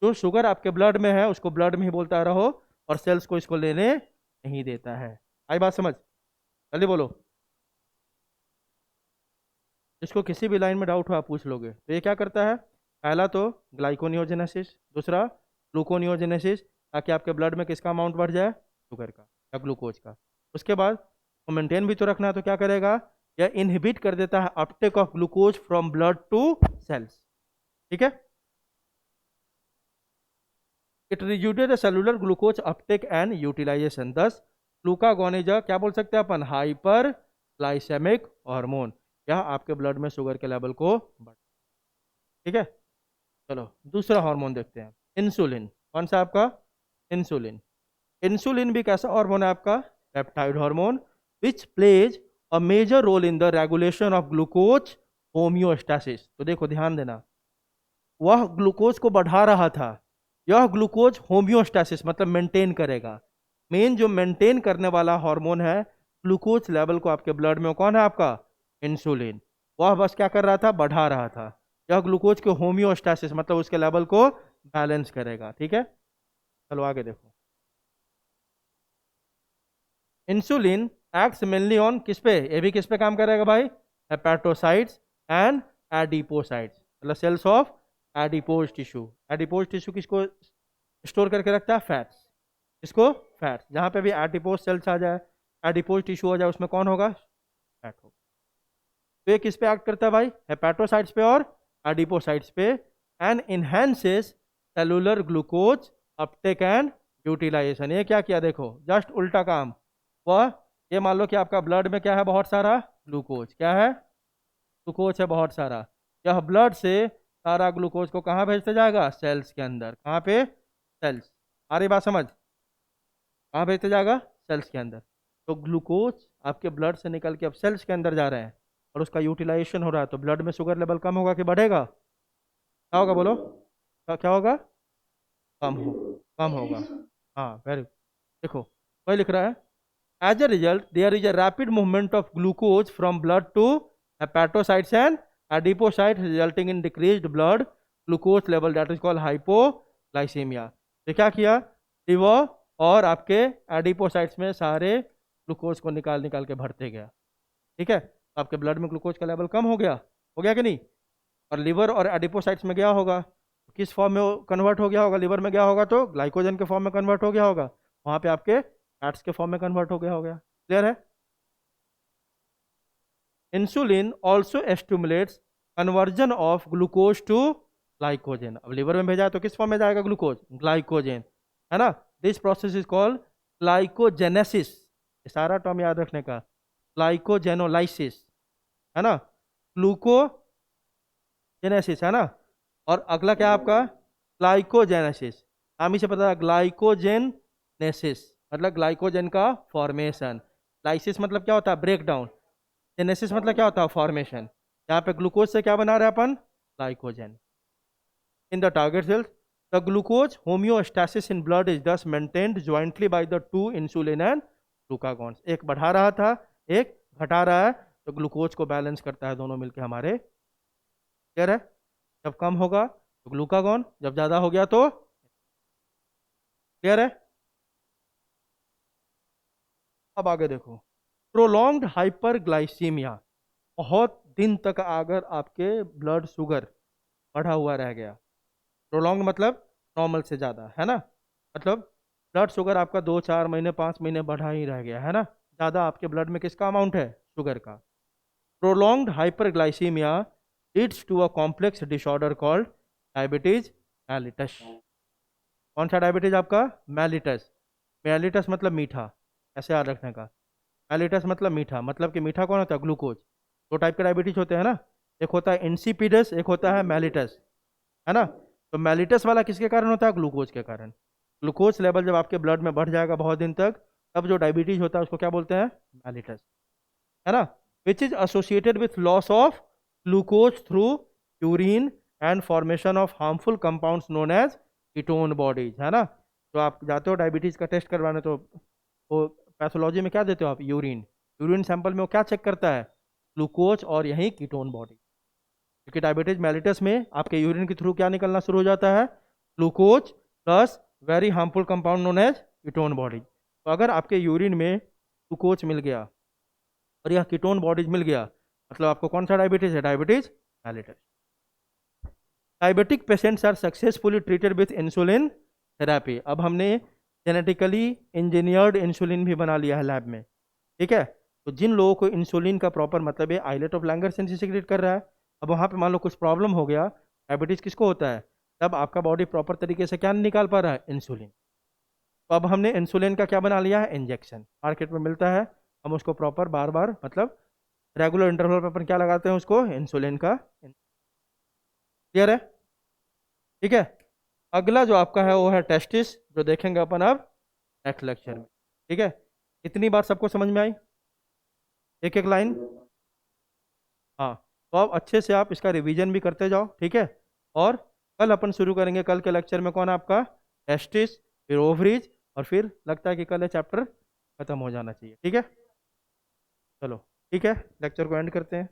जो शुगर आपके ब्लड में है उसको ब्लड में ही बोलता रहो, और सेल्स को इसको लेने नहीं देता है। आई बात समझ? जल्दी बोलो, जिसको किसी भी लाइन में डाउट हो आप पूछ लोगे। तो ये क्या करता है, पहला तो ग्लाइकोनियोजेनेसिस, दूसरा ग्लूकोनियोजेनेसिस, ताकि आपके ब्लड में किसका अमाउंट बढ़ जाए? शुगर का या ग्लूकोज का। उसके बाद वो मेंटेन भी तो रखना है, तो क्या करेगा, यह इनहिबिट कर देता है uptake of glucose from blood to cells. ठीक है। It reduces the cellular glucose uptake and utilization. Thus glucagon is क्या बोल सकते हैं अपन? Hyper glycaemic hormone. यह आपके ब्लड में शुगर के लेवल को बढ़। ठीक है। चलो दूसरा हार्मोन देखते हैं, इंसुलिन। कौन सा आपका? इंसुलिन। इंसुलिन भी कैसा हार्मोन है आपका? Peptide hormone, which plays a major role in the regulation of glucose homeostasis. तो देखो ध्यान देना, वह ग्लूकोज को बढ़ा रहा था, यह ग्लूकोज होम्योस्टेसिस मतलब मेंटेन करेगा। मेन जो मेंटेन करने वाला हार्मोन है ग्लूकोज लेवल को आपके ब्लड में, वो कौन है आपका? इंसुलिन। वह बस क्या कर रहा था? बढ़ा रहा था। यह ग्लूकोज के होम्योस्टेसिस मतलब उसके लेवल को बैलेंस करेगा। ठीक है। चलो आगे देखो, इंसुलिन एक्ट्स मेनली ऑन किस पे? ये भी किस पे काम करेगा भाई? हेपेटोसाइट्स एंड एडिपोसाइट्स, मतलब cells of adipose tissue. Adipose tissue किसको स्टोर करके रखता है? फैट्स। इसको फैट्स, जहां पे भी एडिपोज सेल्स आ जाए, एडिपोज टिश्यू हो जाए, उसमें कौन होगा? फैट होगा। तो ये किस पे एक्ट करता है भाई? हेपेटोसाइट्स पे और एडिपोसाइट्स पे, and enhances cellular glucose uptake and utilization. ये क्या किया, देखो जस्ट उल्टा काम। वह ये मान लो कि आपका ब्लड में क्या है? बहुत सारा ग्लूकोज। क्या है? ग्लूकोज है बहुत सारा। यह ब्लड से सारा ग्लूकोज को कहाँ भेजते जाएगा? सेल्स के अंदर। कहाँ पे? सेल्स। आ रही बात समझ? कहाँ भेजते जाएगा? सेल्स के अंदर। तो ग्लूकोज आपके ब्लड से निकल के अब सेल्स के अंदर जा रहे हैं और उसका यूटिलाइजेशन हो रहा है, तो ब्लड में शुगर लेवल कम होगा कि बढ़ेगा? क्या होगा बोलो? क्या होगा? कम हो, कम होगा। हाँ, वेरी। देखो वही लिख रहा है, as a result there is a rapid movement of glucose from blood to hepatocytes and adipocytes resulting in decreased blood glucose level that is called hypoglycemia। तो क्या किया? लिवर और आपके एडिपोसाइट्स में सारे ग्लूकोज को निकाल निकाल के भरते गया। ठीक है, तो आपके ब्लड में ग्लूकोज का लेवल कम हो गया कि नहीं? और लिवर और एडिपोसाइट्स में गया होगा, किस फॉर्म में कन्वर्ट हो गया होगा? लिवर में गया होगा तो ग्लाइकोजन के फॉर्म में कन्वर्ट हो गया होगा, वहां पे आपके फैट्स के फॉर्म में कन्वर्ट हो गया होगा। क्लियर है? Insulin also stimulates conversion of glucose to glycogen. अब लिवर में भेजा तो किस फॉर्म में जाएगा ग्लूकोज? ग्लाइकोजन, है ना? This process is called glycogenesis. सारा टर्म याद रखने का, ग्लाइकोजेनोलाइसिस, है ना? ग्लूकोजेनेसिस, है ना? और अगला क्या आपका? ग्लाइकोजेनेसिस। नाम ही से पता है, ग्लाइकोजेनेसिस मतलब ग्लाइकोजन का फॉर्मेशन। लाइसिस मतलब क्या होता है? Break down. जेनेसिस मतलब क्या होता है? फॉर्मेशन। यहाँ पे ग्लूकोज से क्या बना रहे हैं अपन? Glycogen. In the target cells the glucose homeostasis in blood is thus maintained jointly by the two insulin and glucagons. एक बढ़ा रहा था, एक घटा रहा है, तो ग्लूकोज को बैलेंस करता है दोनों मिलके हमारे। क्लियर है? जब कम होगा तो ग्लूकागॉन, जब ज्यादा हो गया तो। क्लियर है? अब आगे देखो, प्रोलॉन्ग्ड हाइपरग्लाइसीमिया। बहुत दिन तक अगर आपके ब्लड शुगर बढ़ा हुआ रह गया, प्रोलॉन्ग मतलब नॉर्मल से ज़्यादा, है ना? मतलब ब्लड शुगर आपका 2-4 महीने 5 महीने बढ़ा ही रह गया, है ना? ज़्यादा आपके ब्लड में किसका अमाउंट है? शुगर का। Prolonged hyperglycemia leads to a complex disorder called diabetes mellitus. कौन सा डायबिटीज आपका? मेलिटस। मेलिटस मतलब मीठा, ऐसे याद रखने का। मेलिटस मतलब मीठा, मतलब कि मीठा कौन होता है? ग्लूकोज। दो टाइप के डायबिटीज होते हैं ना, एक होता है इंसिपिडस, एक होता है मेलिटस, है ना? तो मेलिटस वाला किसके कारण होता है? ग्लूकोज के कारण। ग्लूकोज लेवल जब आपके ब्लड में बढ़ जाएगा बहुत दिन तक, तब जो डायबिटीज होता है उसको क्या बोलते हैं? मेलिटस, है ना? Which is associated with loss of glucose through urine and formation of harmful compounds known as ketone bodies, है ना? तो आप जाते हो डायबिटीज का टेस्ट करवाने, तो वो पैथोलॉजी में क्या देते हो आप? यूरिन। यूरिन सैंपल में वो क्या चेक करता है? ग्लूकोज और यही कीटोन बॉडी। क्योंकि डायबिटीज मेलिटस में आपके यूरिन के थ्रू क्या निकलना शुरू हो जाता है? Glucose plus very harmful compound known as ketone body. तो अगर आपके यूरिन में ग्लूकोज मिल गया और यह कीटोन बॉडीज मिल गया, मतलब आपको कौन सा डायबिटीज है? Diabetes mellitus. Diabetic patients are successfully treated with insulin therapy. अब हमने जेनेटिकली इंजीनियर्ड इंसुलिन भी बना लिया है लैब में। ठीक है, तो जिन लोगों को इंसुलिन का प्रॉपर मतलब है आइलेट ऑफ लैंगर सिक्रेट कर रहा है, अब वहाँ पे मान लो कुछ प्रॉब्लम हो गया, डायबिटीज़ किसको होता है? तब आपका बॉडी प्रॉपर तरीके से क्या नहीं निकाल पा रहा है? इंसुलिन। तो अब हमने इंसुलिन का क्या बना लिया है? इंजेक्शन मार्केट में मिलता है, हम उसको प्रॉपर बार बार मतलब रेगुलर इंटरवल पर अपन क्या लगाते हैं? उसको इंसुलिन का। क्लियर है? ठीक है, अगला जो आपका है वो है टेस्टिस, जो देखेंगे अपन अब नेक्स्ट लेक्चर में। ठीक है, इतनी बात सबको समझ में आई? एक एक लाइन। हाँ, तो अब अच्छे से आप इसका रिवीजन भी करते जाओ। ठीक है, और कल अपन शुरू करेंगे। कल के लेक्चर में कौन है आपका? टेस्टिस, फिर ओवरीज, और फिर लगता है कि कल ये चैप्टर खत्म हो जाना चाहिए। ठीक है, चलो ठीक है, लेक्चर को एंड करते हैं।